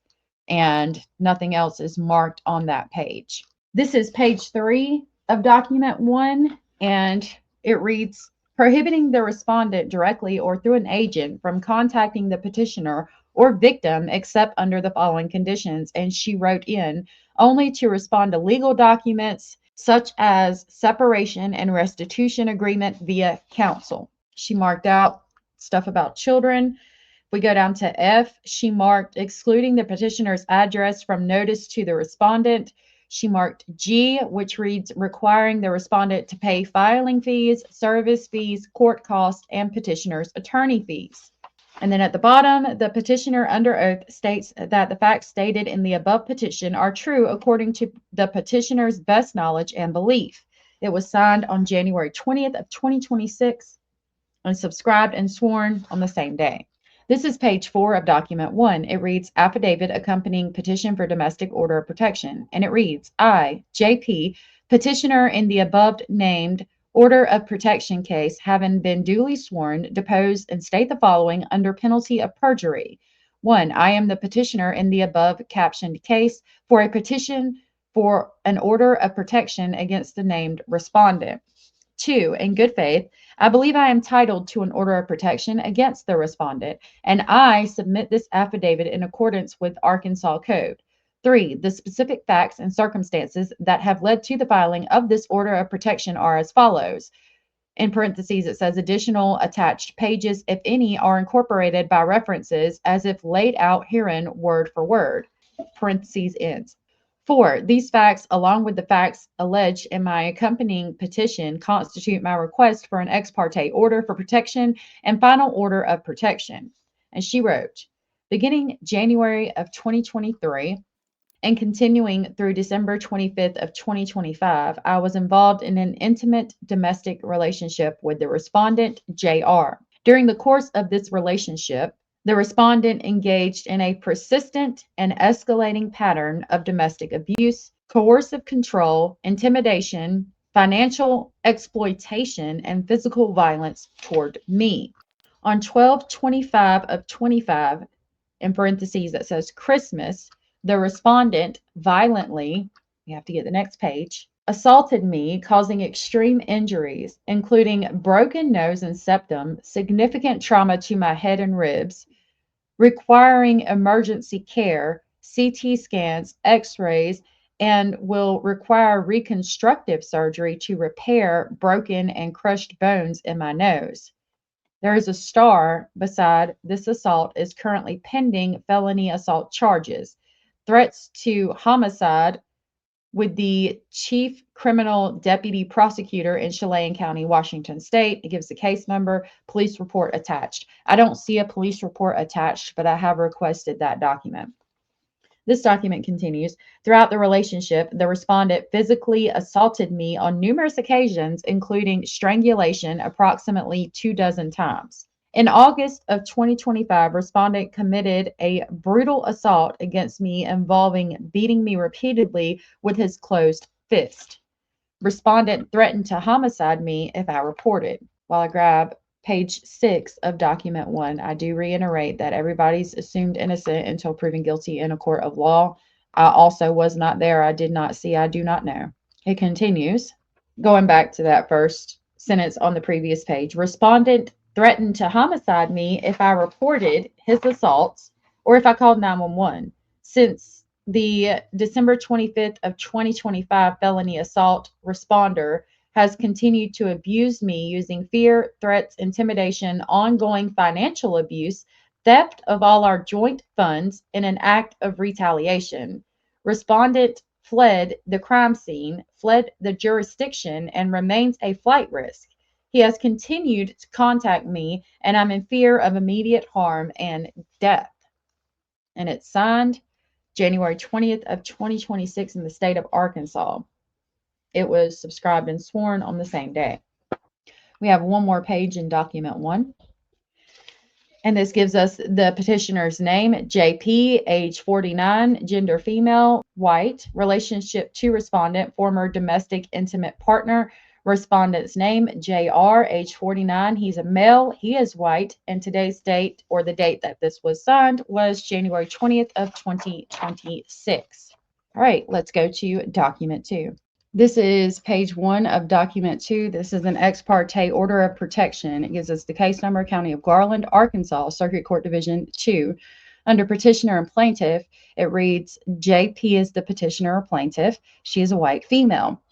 and nothing else is marked on that page. This is page 3 of document 1, and it reads, prohibiting the respondent directly or through an agent from contacting the petitioner or victim except under the following conditions. And she wrote in, only to respond to legal documents such as separation and restitution agreement via counsel. She marked out stuff about children. We go down to F. She marked excluding the petitioner's address from notice to the respondent. She marked G, which reads requiring the respondent to pay filing fees, service fees, court costs, and petitioner's attorney fees. And then at the bottom, the petitioner under oath states that the facts stated in the above petition are true according to the petitioner's best knowledge and belief. It was signed on January 20th of 2026 and subscribed and sworn on the same day. This is page 4 of document 1. It reads affidavit accompanying petition for domestic order of protection. And it reads, I, JP, petitioner in the above named order of protection case, having been duly sworn, depose and state the following under penalty of perjury. 1, I am the petitioner in the above captioned case for a petition for an order of protection against the named respondent. 2, in good faith, I believe I am entitled to an order of protection against the respondent, and I submit this affidavit in accordance with Arkansas Code. 3, the specific facts and circumstances that have led to the filing of this order of protection are as follows. In parentheses, it says additional attached pages, if any, are incorporated by references as if laid out herein word for word. Parentheses ends. 4, these facts, along with the facts alleged in my accompanying petition, constitute my request for an ex parte order for protection and final order of protection. And she wrote, beginning January of 2023 and continuing through December 25th of 2025, I was involved in an intimate domestic relationship with the respondent, JR. During the course of this relationship, the respondent engaged in a persistent and escalating pattern of domestic abuse, coercive control, intimidation, financial exploitation, and physical violence toward me. On 12/25 of 25, in parentheses that says Christmas, the respondent violently, you have to get the next page, assaulted me, causing extreme injuries, including broken nose and septum, significant trauma to my head and ribs, requiring emergency care, CT scans, x-rays, and will require reconstructive surgery to repair broken and crushed bones in my nose. There is a star beside this assault is currently pending felony assault charges. Threats to homicide with the chief criminal deputy prosecutor in Chelan County, Washington State. It gives the case number, police report attached. I don't see a police report attached, but I have requested that document. This document continues. Throughout the relationship, the respondent physically assaulted me on numerous occasions, including strangulation approximately 24 times. In August of 2025, respondent committed a brutal assault against me involving beating me repeatedly with his closed fist. Respondent threatened to homicide me if I reported. While I grab page 6 of document 1, I do reiterate that everybody's assumed innocent until proven guilty in a court of law. I also was not there. I did not see. I do not know. It continues. Going back to that first sentence on the previous page, respondent threatened to homicide me if I reported his assaults or if I called 911. Since the December 25th of 2025 felony assault, responder has continued to abuse me using fear, threats, intimidation, ongoing financial abuse, theft of all our joint funds in an act of retaliation. Respondent fled the crime scene, fled the jurisdiction, and remains a flight risk. He has continued to contact me, and I'm in fear of immediate harm and death. And it's signed January 20th of 2026 in the state of Arkansas. It was subscribed and sworn on the same day. We have one more page in document 1. And this gives us the petitioner's name, JP, age 49, gender female, white, relationship to respondent, former domestic intimate partner. Respondent's name, JR, age 49. He's a male. He is white. And today's date, or the date that this was signed, was January 20th of 2026. All right, let's go to document 2. This is page 1 of document 2. This is an ex parte order of protection. It gives us the case number, County of Garland, Arkansas, Circuit Court Division 2. Under petitioner and plaintiff, it reads JP is the petitioner or plaintiff. She is a white female.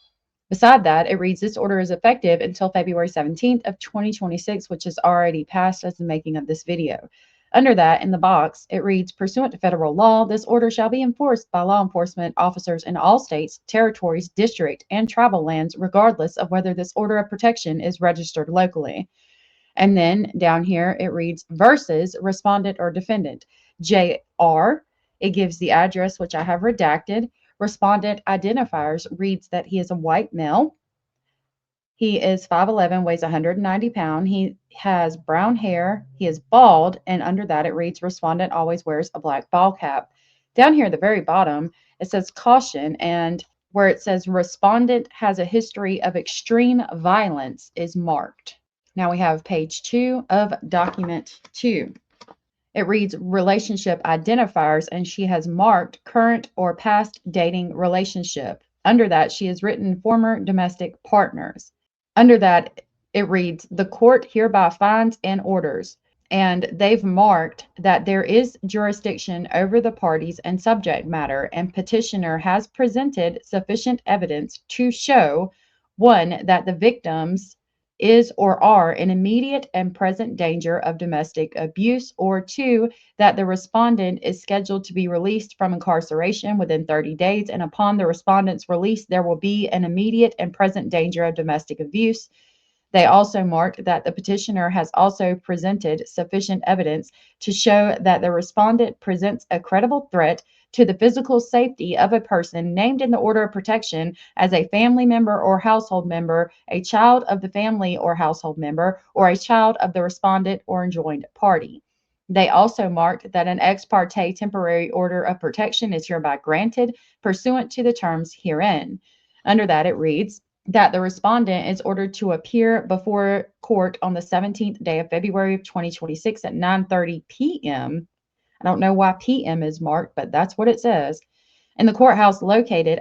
Beside that, it reads this order is effective until February 17th of 2026, which has already passed as the making of this video. Under that, in the box, it reads, pursuant to federal law, this order shall be enforced by law enforcement officers in all states, territories, district, and tribal lands, regardless of whether this order of protection is registered locally. And then down here, it reads, versus respondent or defendant. JR, it gives the address, which I have redacted. Respondent identifiers reads that he is a white male. He is 5'11", weighs 190 pounds. He has brown hair. He is bald. And under that, it reads, respondent always wears a black ball cap. Down here at the very bottom, it says caution. And where it says respondent has a history of extreme violence is marked. Now we have page 2 of document 2. It reads relationship identifiers, and she has marked current or past dating relationship. Under that, she has written former domestic partners. Under that, it reads, the court hereby finds and orders, and they've marked that there is jurisdiction over the parties and subject matter, and petitioner has presented sufficient evidence to show, 1, that the victims is or are in immediate and present danger of domestic abuse, or 2, that the respondent is scheduled to be released from incarceration within 30 days, and upon the respondent's release, there will be an immediate and present danger of domestic abuse. They also marked that the petitioner has also presented sufficient evidence to show that the respondent presents a credible threat to the physical safety of a person named in the order of protection as a family member or household member, a child of the family or household member, or a child of the respondent or enjoined party. They also marked that an ex parte temporary order of protection is hereby granted pursuant to the terms herein. Under that, it reads that the respondent is ordered to appear before court on the 17th day of February of 2026 at 9:30 p.m. I don't know why PM is marked, but that's what it says. In the courthouse located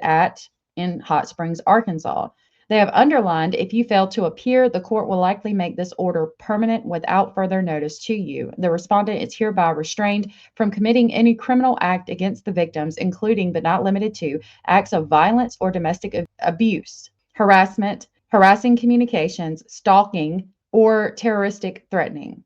in Hot Springs, Arkansas. They have underlined, if you fail to appear, the court will likely make this order permanent without further notice to you. The respondent is hereby restrained from committing any criminal act against the victims, including but not limited to acts of violence or domestic abuse, harassment, harassing communications, stalking, or terroristic threatening.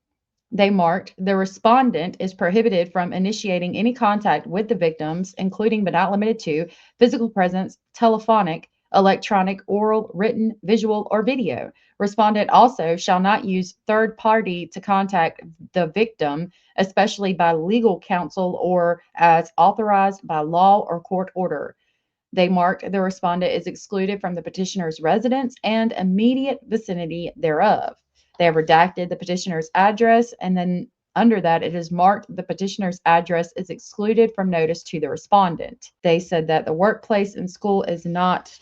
They marked the respondent is prohibited from initiating any contact with the victims, including but not limited to physical presence, telephonic, electronic, oral, written, visual, or video. Respondent also shall not use third party to contact the victim, especially by legal counsel or as authorized by law or court order. They marked the respondent is excluded from the petitioner's residence and immediate vicinity thereof. They have redacted the petitioner's address, and then under that, it is marked the petitioner's address is excluded from notice to the respondent. They said that the workplace and school is not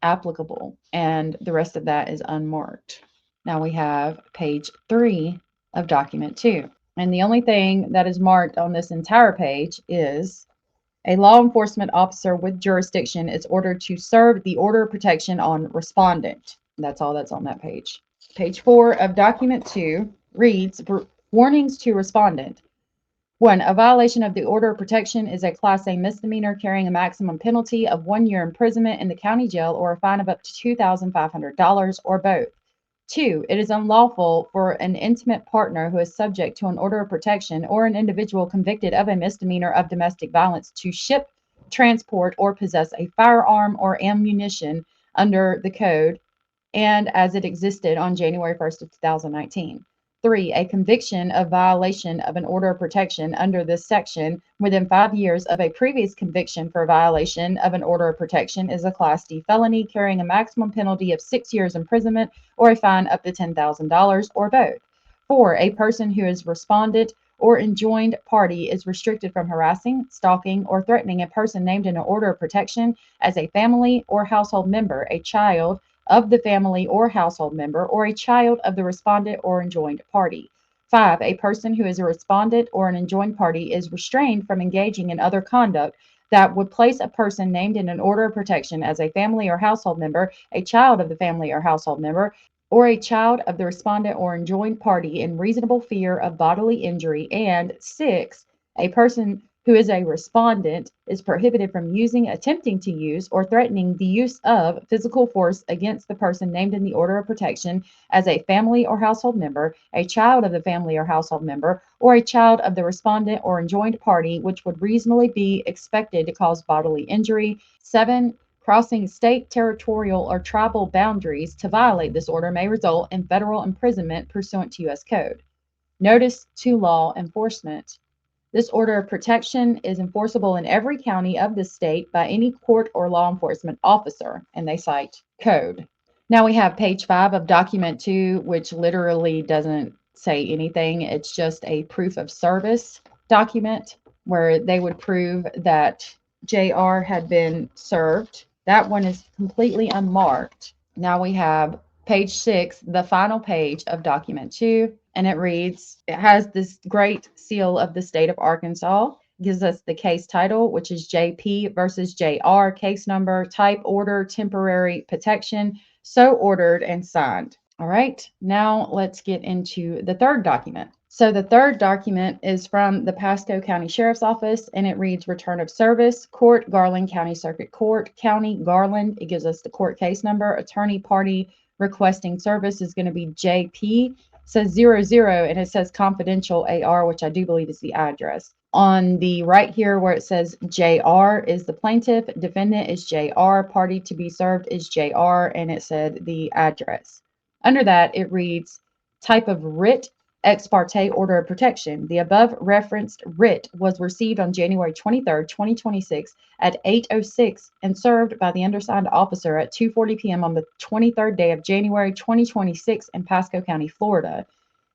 applicable, and the rest of that is unmarked. Now we have page 3 of document 2. And the only thing that is marked on this entire page is a law enforcement officer with jurisdiction is ordered to serve the order of protection on respondent. That's all that's on that page. Page 4 of document 2 reads, warnings to respondent. 1. A violation of the order of protection is a Class A misdemeanor carrying a maximum penalty of 1 year imprisonment in the county jail or a fine of up to $2,500 or both. 2. It is unlawful for an intimate partner who is subject to an order of protection or an individual convicted of a misdemeanor of domestic violence to ship, transport, or possess a firearm or ammunition under the code and as it existed on January 1st of 2019. 3. A conviction of violation of an order of protection under this section within 5 years of a previous conviction for violation of an order of protection is a Class D felony carrying a maximum penalty of 6 years imprisonment or a fine up to $10,000 or both. 4. A person who is respondent or enjoined party is restricted from harassing, stalking, or threatening a person named in an order of protection as a family or household member, a child of the family or household member, or a child of the respondent or enjoined party. 5. A person who is a respondent or an enjoined party is restrained from engaging in other conduct that would place a person named in an order of protection as a family or household member, a child of the family or household member, or a child of the respondent or enjoined party in reasonable fear of bodily injury. And 6. A person who is a respondent is prohibited from using, attempting to use, or threatening the use of physical force against the person named in the order of protection as a family or household member, a child of the family or household member, or a child of the respondent or enjoined party, which would reasonably be expected to cause bodily injury. 7. Crossing state, territorial, or tribal boundaries to violate this order may result in federal imprisonment pursuant to U.S. Code. Notice to law enforcement. This order of protection is enforceable in every county of the state by any court or law enforcement officer, and they cite code. Now we have page 5 of document 2, which literally doesn't say anything. It's just a proof of service document where they would prove that JR had been served. That one is completely unmarked. Now we have page 6, the final page of document 2. And it reads, it has this great seal of the state of Arkansas, gives us the case title, which is JP versus JR, case number, type order, temporary protection, so ordered and signed. All right, now let's get into the third document. So the third document is from the Pasco County Sheriff's Office, and it reads return of service, court, Garland County Circuit Court, County, Garland. It gives us the court case number, attorney party requesting service is going to be JP. Says 00 and it says confidential AR, which I do believe is the address. On the right here where it says JR is the plaintiff, defendant is JR, party to be served is JR, and it said the address. Under that, it reads type of writ, ex parte order of protection. The above referenced writ was received on January 23rd, 2026 at 8:06 and served by the undersigned officer at 2:40 p.m. on the 23rd day of January 2026 in Pasco County, Florida.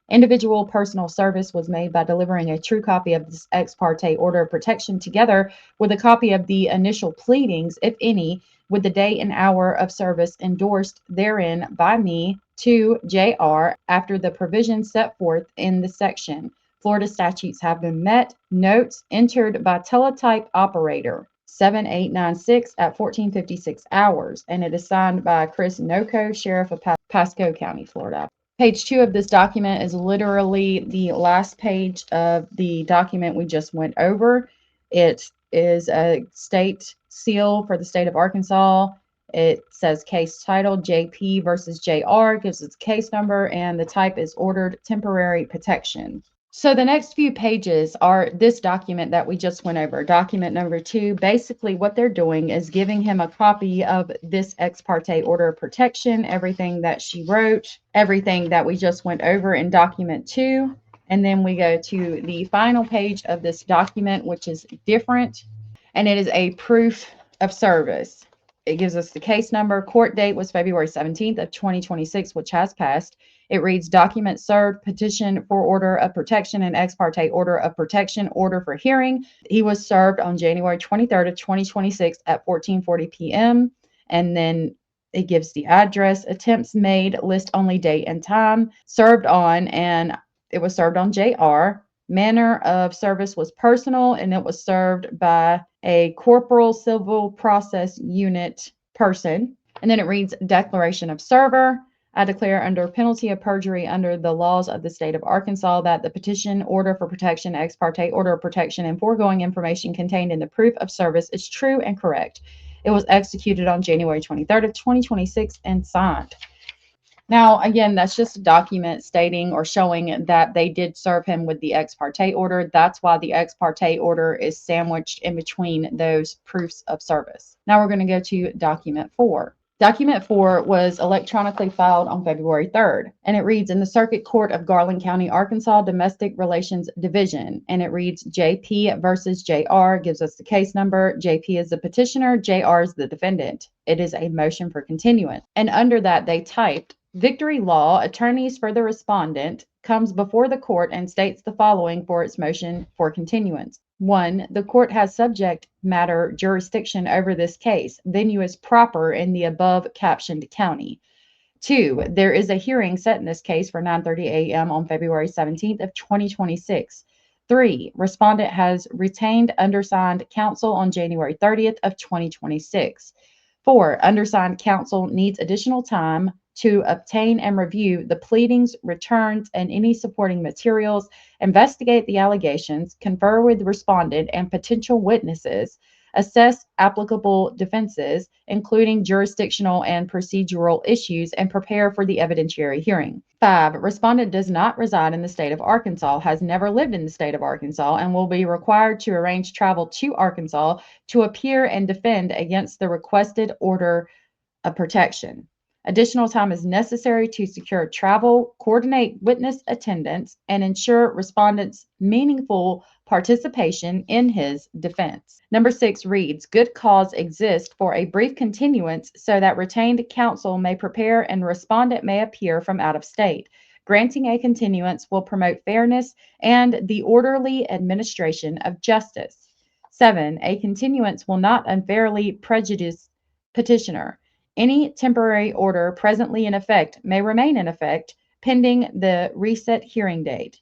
Individual personal service was made by delivering a true copy of this ex parte order of protection together with a copy of the initial pleadings, if any, with the day and hour of service endorsed therein by me to JR after the provisions set forth in the section. Florida statutes have been met. Notes entered by teletype operator 7896 at 1456 hours, and it is signed by Chris Noco, Sheriff of Pasco County, Florida. Page 2 of this document is literally the last page of the document we just went over. It is a state seal for the state of Arkansas. It says case title JP versus JR, gives its case number, and the type is ordered temporary protection. So the next few pages are this document that we just went over, document number 2. Basically what they're doing is giving him a copy of this ex parte order of protection, everything that she wrote, everything that we just went over in document 2. And then we go to the final page of this document, which is different, and it is a proof of service. It gives us the case number. Court date was February 17th of 2026, which has passed. It reads document served, petition for order of protection and ex parte order of protection, order for hearing. He was served on January 23rd of 2026 at 14:40 p.m. And then it gives the address, attempts made, list only date and time, served on, and it was served on JR. Manner of service was personal, and it was served by a corporal civil process unit person. And then it reads declaration of server. I declare under penalty of perjury under the laws of the state of Arkansas that the petition, order for protection, ex parte order of protection, and foregoing information contained in the proof of service is true and correct. It was executed on January 23rd of 2026 and signed. Now, again, that's just a document stating or showing that they did serve him with the ex parte order. That's why the ex parte order is sandwiched in between those proofs of service. Now we're going to go to document 4. Document 4 was electronically filed on February 3rd, and it reads in the Circuit Court of Garland County, Arkansas, Domestic Relations Division, and it reads JP versus JR, gives us the case number. JP is the petitioner, JR is the defendant. It is a motion for continuance. And under that, they typed, Victory Law, attorneys for the respondent, comes before the court and states the following for its motion for continuance. 1. The court has subject matter jurisdiction over this case. Venue is proper in the above captioned county. 2. There is a hearing set in this case for 9:30 a.m. on February 17th of 2026. 3. Respondent has retained undersigned counsel on January 30th of 2026. 4. Undersigned counsel needs additional time to obtain and review the pleadings, returns, and any supporting materials, investigate the allegations, confer with respondent and potential witnesses, assess applicable defenses, including jurisdictional and procedural issues, and prepare for the evidentiary hearing. 5. Respondent does not reside in the state of Arkansas, has never lived in the state of Arkansas, and will be required to arrange travel to Arkansas to appear and defend against the requested order of protection. Additional time is necessary to secure travel, coordinate witness attendance, and ensure respondents' meaningful participation in his defense. Number 6 reads, good cause exists for a brief continuance so that retained counsel may prepare and respondent may appear from out of state. Granting a continuance will promote fairness and the orderly administration of justice. 7. A continuance will not unfairly prejudice petitioner. Any temporary order presently in effect may remain in effect pending the reset hearing date.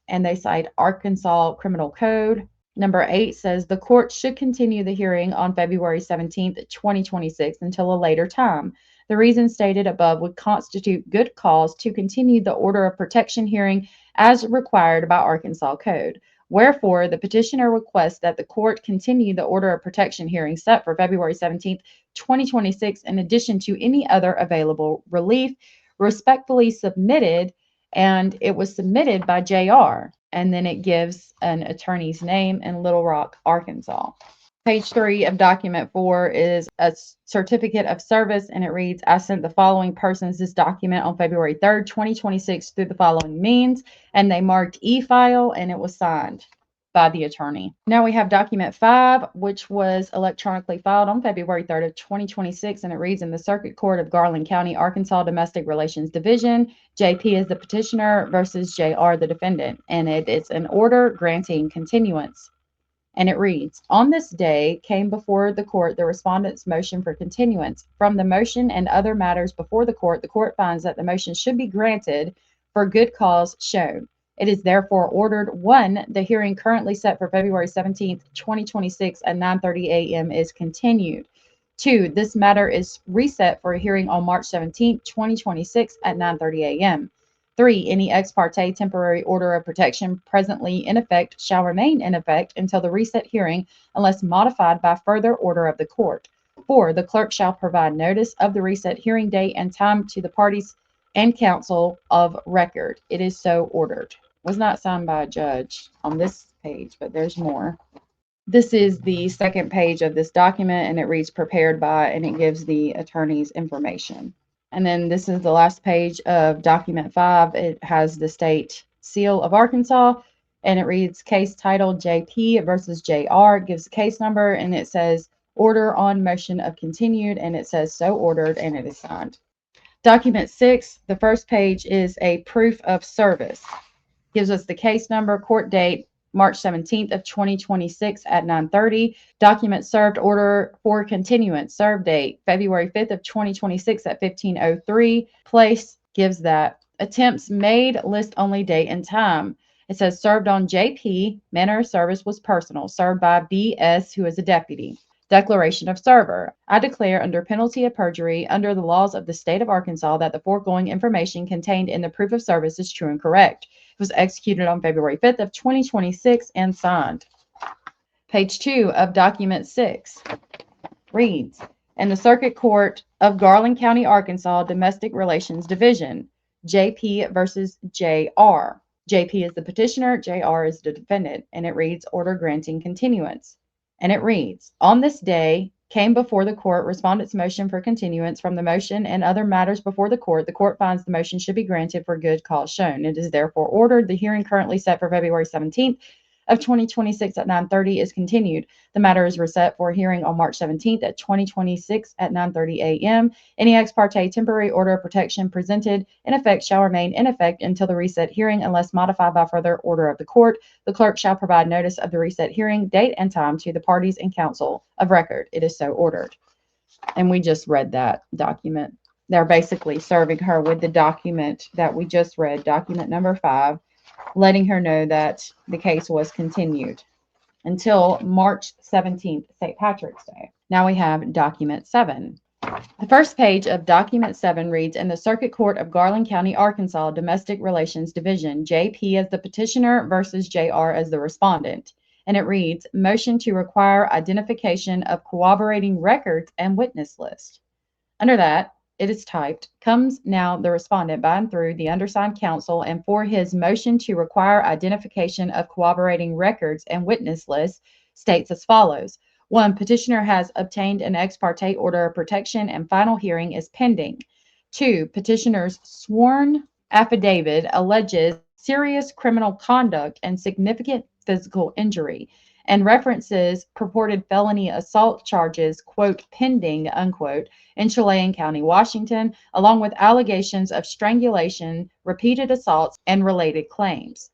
And they cite Arkansas Criminal Code. Number 8 says the court should continue the hearing on February 17th, 2026 until a later time. The reasons stated above would constitute good cause to continue the order of protection hearing as required by Arkansas Code. Wherefore, the petitioner requests that the court continue the order of protection hearing set for February 17th, 2026, in addition to any other available relief, respectfully submitted, and it was submitted by JR. And then it gives an attorney's name in Little Rock, Arkansas. Page 3 of document 4 is a certificate of service, and it reads, I sent the following persons this document on February 3rd, 2026 through the following means, and they marked e-file, and it was signed by the attorney. Now we have document 5, which was electronically filed on February 3rd of 2026, and it reads in the Circuit Court of Garland County, Arkansas, Domestic Relations Division, JP is the petitioner versus JR the defendant, and it is an order granting continuance. And it reads, on this day came before the court the respondent's motion for continuance. From the motion and other matters before the court finds that the motion should be granted for good cause shown. It is therefore ordered, 1, the hearing currently set for February 17th, 2026 at 9:30 a.m. is continued. 2, this matter is reset for a hearing on March 17th, 2026 at 9:30 a.m. 3, any ex parte temporary order of protection presently in effect shall remain in effect until the reset hearing unless modified by further order of the court. 4, the clerk shall provide notice of the reset hearing date and time to the parties and counsel of record. It is so ordered. Was not signed by a judge on this page, but there's more. This is the second page of this document, and it reads prepared by, and it gives the attorney's information. And then this is the last page of document 5. It has the state seal of Arkansas, and it reads case title JP versus JR. It gives the case number, and it says order on motion of continued, and it says so ordered, and it is signed. Document 6, the first page is a proof of service. Gives us the case number, court date, March 17th of 2026 at 9:30. Document served, order for continuance, served date, February 5th of 2026 at 15:03. Place gives that. Attempts made, list only date and time. It says served on JP, manner of service was personal, served by BS, who is a deputy. Declaration of server. I declare under penalty of perjury under the laws of the state of Arkansas that the foregoing information contained in the proof of service is true and correct. It was executed on February 5th of 2026 and signed. Page 2 of document 6 reads, in the Circuit Court of Garland County, Arkansas, Domestic Relations Division, JP versus JR. JP is the petitioner, JR is the defendant, and it reads order granting continuance. And it reads, on this day came before the court respondent's motion for continuance from the motion and other matters before the court. The court finds the motion should be granted for good cause shown. It is therefore ordered the hearing currently set for February 17th of 2026 at 9:30 is continued. The matter is reset for hearing on March 17th at 2026 at 9:30 a.m. Any ex parte temporary order of protection presented in effect shall remain in effect until the reset hearing unless modified by further order of the court. The clerk shall provide notice of the reset hearing, date and time to the parties and counsel of record. It is so ordered. And we just read that document. They're basically serving her with the document that we just read, document number 5, letting her know that the case was continued until March 17th, St. Patrick's Day. Now we have document 7. The first page of document 7 reads, in the Circuit Court of Garland County, Arkansas, Domestic Relations Division, JP as the petitioner versus JR as the respondent. And it reads, motion to require identification of corroborating records and witness list. Under that, it is typed, comes now the respondent by and through the undersigned counsel, and for his motion to require identification of corroborating records and witness lists states as follows. 1. Petitioner has obtained an ex parte order of protection and final hearing is pending. 2. Petitioner's sworn affidavit alleges serious criminal conduct and significant physical injury and references purported felony assault charges, quote, pending, unquote, in Chelan County, Washington, along with allegations of strangulation, repeated assaults, and related claims.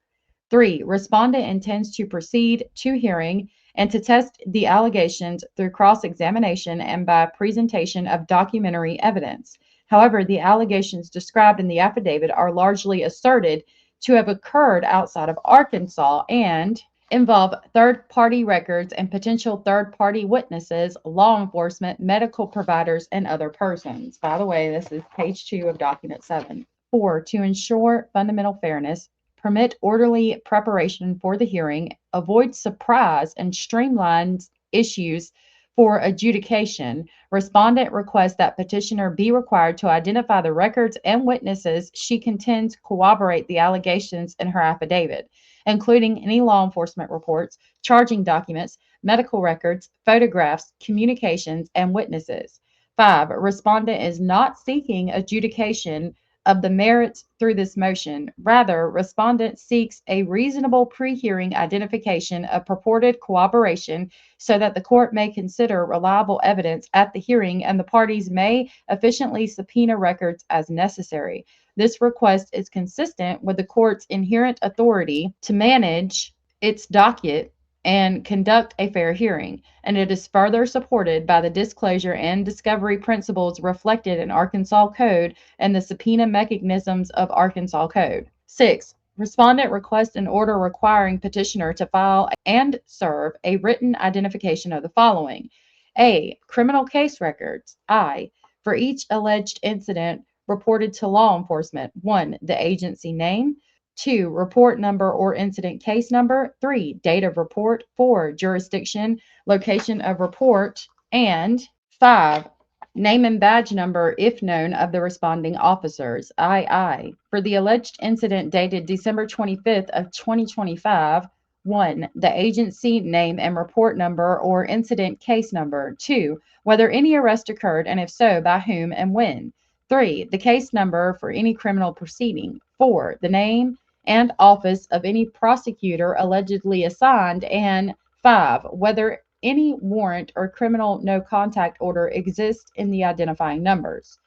3. Respondent intends to proceed to hearing and to test the allegations through cross-examination and by presentation of documentary evidence. However, the allegations described in the affidavit are largely asserted to have occurred outside of Arkansas and involve third-party records and potential third-party witnesses, law enforcement, medical providers, and other persons. By the way, this is page 2 of document 7. 4. To ensure fundamental fairness, permit orderly preparation for the hearing, avoid surprise, and streamline issues for adjudication, respondent requests that petitioner be required to identify the records and witnesses she contends corroborate the allegations in her affidavit, including any law enforcement reports, charging documents, medical records, photographs, communications, and witnesses. 5. Respondent is not seeking adjudication of the merits through this motion. Rather, respondent seeks a reasonable pre-hearing identification of purported corroboration so that the court may consider reliable evidence at the hearing and the parties may efficiently subpoena records as necessary. This request is consistent with the court's inherent authority to manage its docket and conduct a fair hearing, and it is further supported by the disclosure and discovery principles reflected in Arkansas Code and the subpoena mechanisms of Arkansas Code. 6. Respondent requests an order requiring petitioner to file and serve a written identification of the following. A. Criminal case records. I. For each alleged incident reported to law enforcement. 1. The agency name. 2. Report number or incident case number. 3. Date of report. 4. Jurisdiction, location of report. And 5. Name and badge number, if known, of the responding officers. II. For the alleged incident dated December 25th of 2025. 1. The agency name and report number or incident case number. 2. Whether any arrest occurred, and if so, by whom and when. 3. The case number for any criminal proceeding. 4. The name and office of any prosecutor allegedly assigned. And 5. Whether any warrant or criminal no contact order exists in the identifying numbers.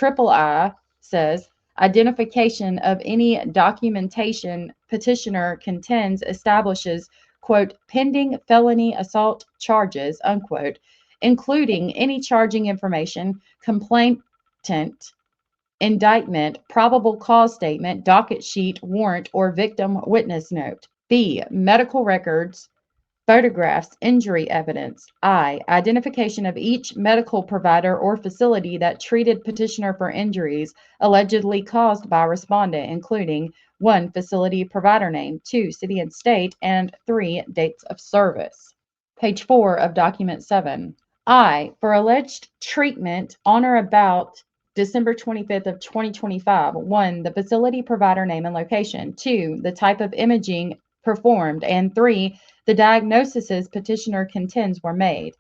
III says identification of any documentation petitioner contends establishes, quote, pending felony assault charges, unquote, including any charging information, complainant, indictment, probable cause statement, docket sheet, warrant, or victim witness note. B, medical records, photographs, injury evidence. I, identification of each medical provider or facility that treated petitioner for injuries allegedly caused by respondent, including 1, facility provider name, 2, city and state, and 3, dates of service. Page 4 of document 7. I, for alleged treatment on or about December 25th of 2025, 1, the facility provider name and location, 2, the type of imaging performed, and 3, the diagnoses petitioner contends were made.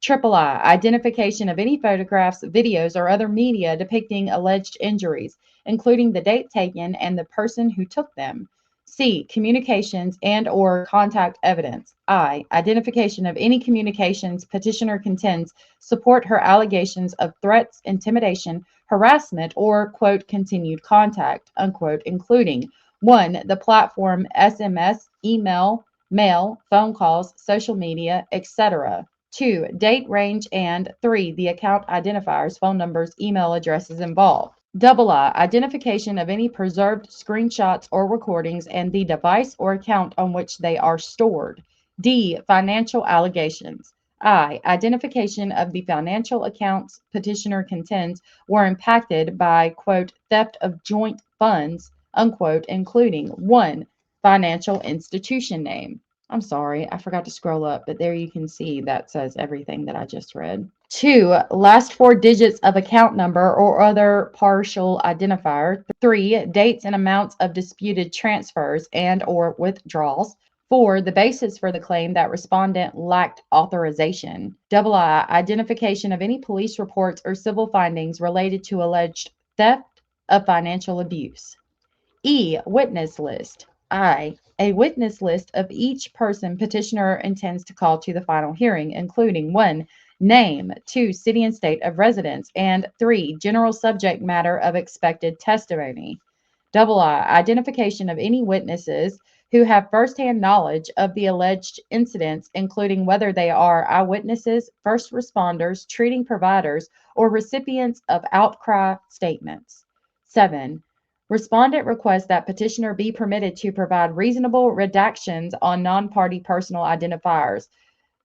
III, identification of any photographs, videos, or other media depicting alleged injuries, including the date taken and the person who took them. C, communications and or contact evidence. I, identification of any communications petitioner contends support her allegations of threats, intimidation, harassment, or, quote, continued contact, unquote, including 1, the platform SMS, email, mail, phone calls, social media, etc. 2, date range, and 3, the account identifiers, phone numbers, email addresses involved. I, identification of any preserved screenshots or recordings and the device or account on which they are stored. D, financial allegations. I, identification of the financial accounts petitioner contends were impacted by, quote, theft of joint funds, unquote, including 1, financial institution name. I'm sorry, I forgot to scroll up, but there you can see that says everything that I just read. 2, last 4 digits of account number or other partial identifier. 3, dates and amounts of disputed transfers and or withdrawals. 4, the basis for the claim that respondent lacked authorization. I, identification of any police reports or civil findings related to alleged theft of financial abuse. E, witness list. I, a witness list of each person petitioner intends to call to the final hearing, including 1, name, 2, city and state of residence, and 3, general subject matter of expected testimony. I, identification of any witnesses who have firsthand knowledge of the alleged incidents, including whether they are eyewitnesses, first responders, treating providers, or recipients of outcry statements. 7, respondent requests that petitioner be permitted to provide reasonable redactions on non-party personal identifiers.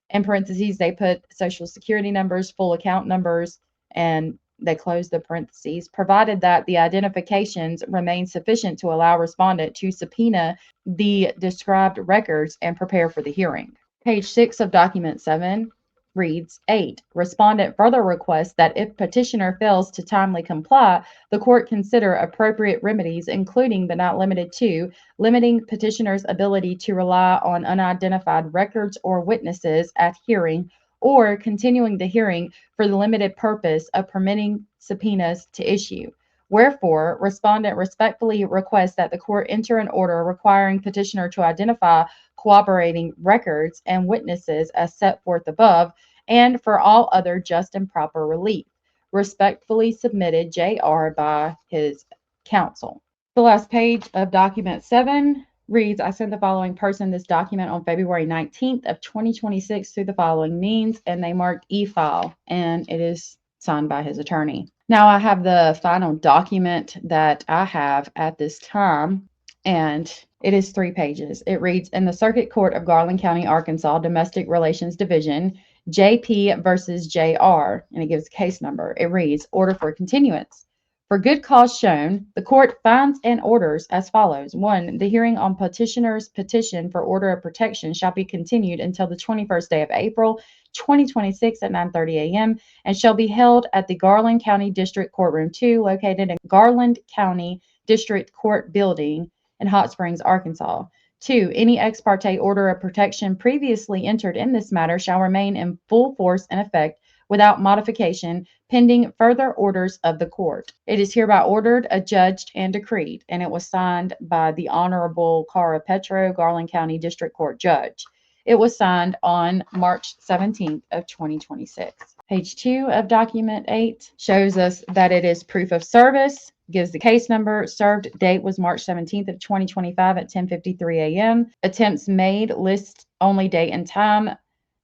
In parentheses, they put social security numbers, full account numbers, and they close the parentheses, provided that the identifications remain sufficient to allow respondent to subpoena the described records and prepare for the hearing. Page 6 of document 7 reads 8. Respondent further requests that if petitioner fails to timely comply, the court consider appropriate remedies, including but not limited to limiting petitioner's ability to rely on unidentified records or witnesses at hearing, or continuing the hearing for the limited purpose of permitting subpoenas to issue. Wherefore, respondent respectfully requests that the court enter an order requiring petitioner to identify cooperating records and witnesses as set forth above, and for all other just and proper relief. Respectfully submitted, JR, by his counsel. The last page of document 7 reads, I sent the following person this document on February 19th of 2026 through the following means, and they marked e-file, and it is signed by his attorney. Now I have the final document that I have at this time, and it is 3 pages. It reads, in the Circuit Court of Garland County, Arkansas, Domestic Relations Division, JP versus JR, and it gives a case number. It reads, order for continuance. For good cause shown, the court finds and orders as follows. 1, the hearing on petitioner's petition for order of protection shall be continued until the 21st day of April, 2026 at 9:30 a.m. and shall be held at the Garland County District Courtroom 2, located in Garland County District Court Building in Hot Springs, Arkansas. 2, any ex parte order of protection previously entered in this matter shall remain in full force and effect without modification, pending further orders of the court. It is hereby ordered, adjudged, and decreed, and it was signed by the Honorable Cara Petro, Garland County District Court Judge. It was signed on March 17th of 2026. Page 2 of document 8 shows us that it is proof of service, gives the case number. Served date was March 17th of 2025 at 10:53 a.m. Attempts made, list only date and time.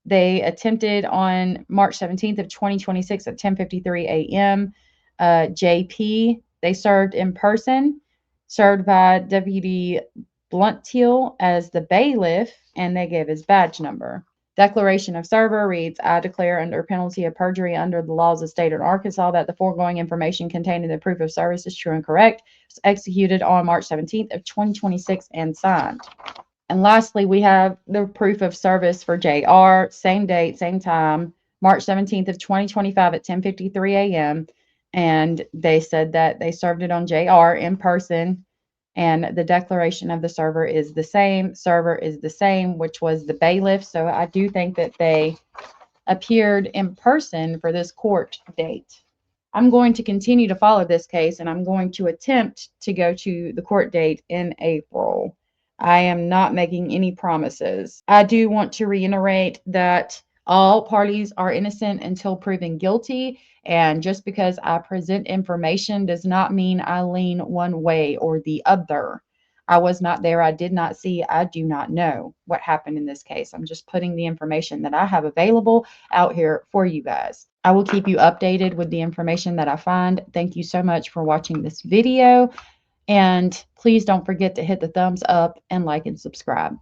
They attempted on March 17th of 2026 at 10:53 a.m. JP, they served in person, served by Deputy Bluntteal as the bailiff, and they gave his badge number. Declaration of server reads, I declare under penalty of perjury under the laws of the state of Arkansas that the foregoing information contained in the proof of service is true and correct. It was executed on March 17th of 2026 and signed. And lastly, we have the proof of service for JR, same date, same time, March 17th of 2025 at 10:53 a.m. And they said that they served it on JR in person, and the declaration of the server is the same. Server is the same, which was the bailiff. So I do think that they appeared in person for this court date. I'm going to continue to follow this case, and I'm going to attempt to go to the court date in April. I am not making any promises. I do want to reiterate that all parties are innocent until proven guilty. And just because I present information does not mean I lean one way or the other. I was not there. I did not see. I do not know what happened in this case. I'm just putting the information that I have available out here for you guys. I will keep you updated with the information that I find. Thank you so much for watching this video. And please don't forget to hit the thumbs up and like and subscribe.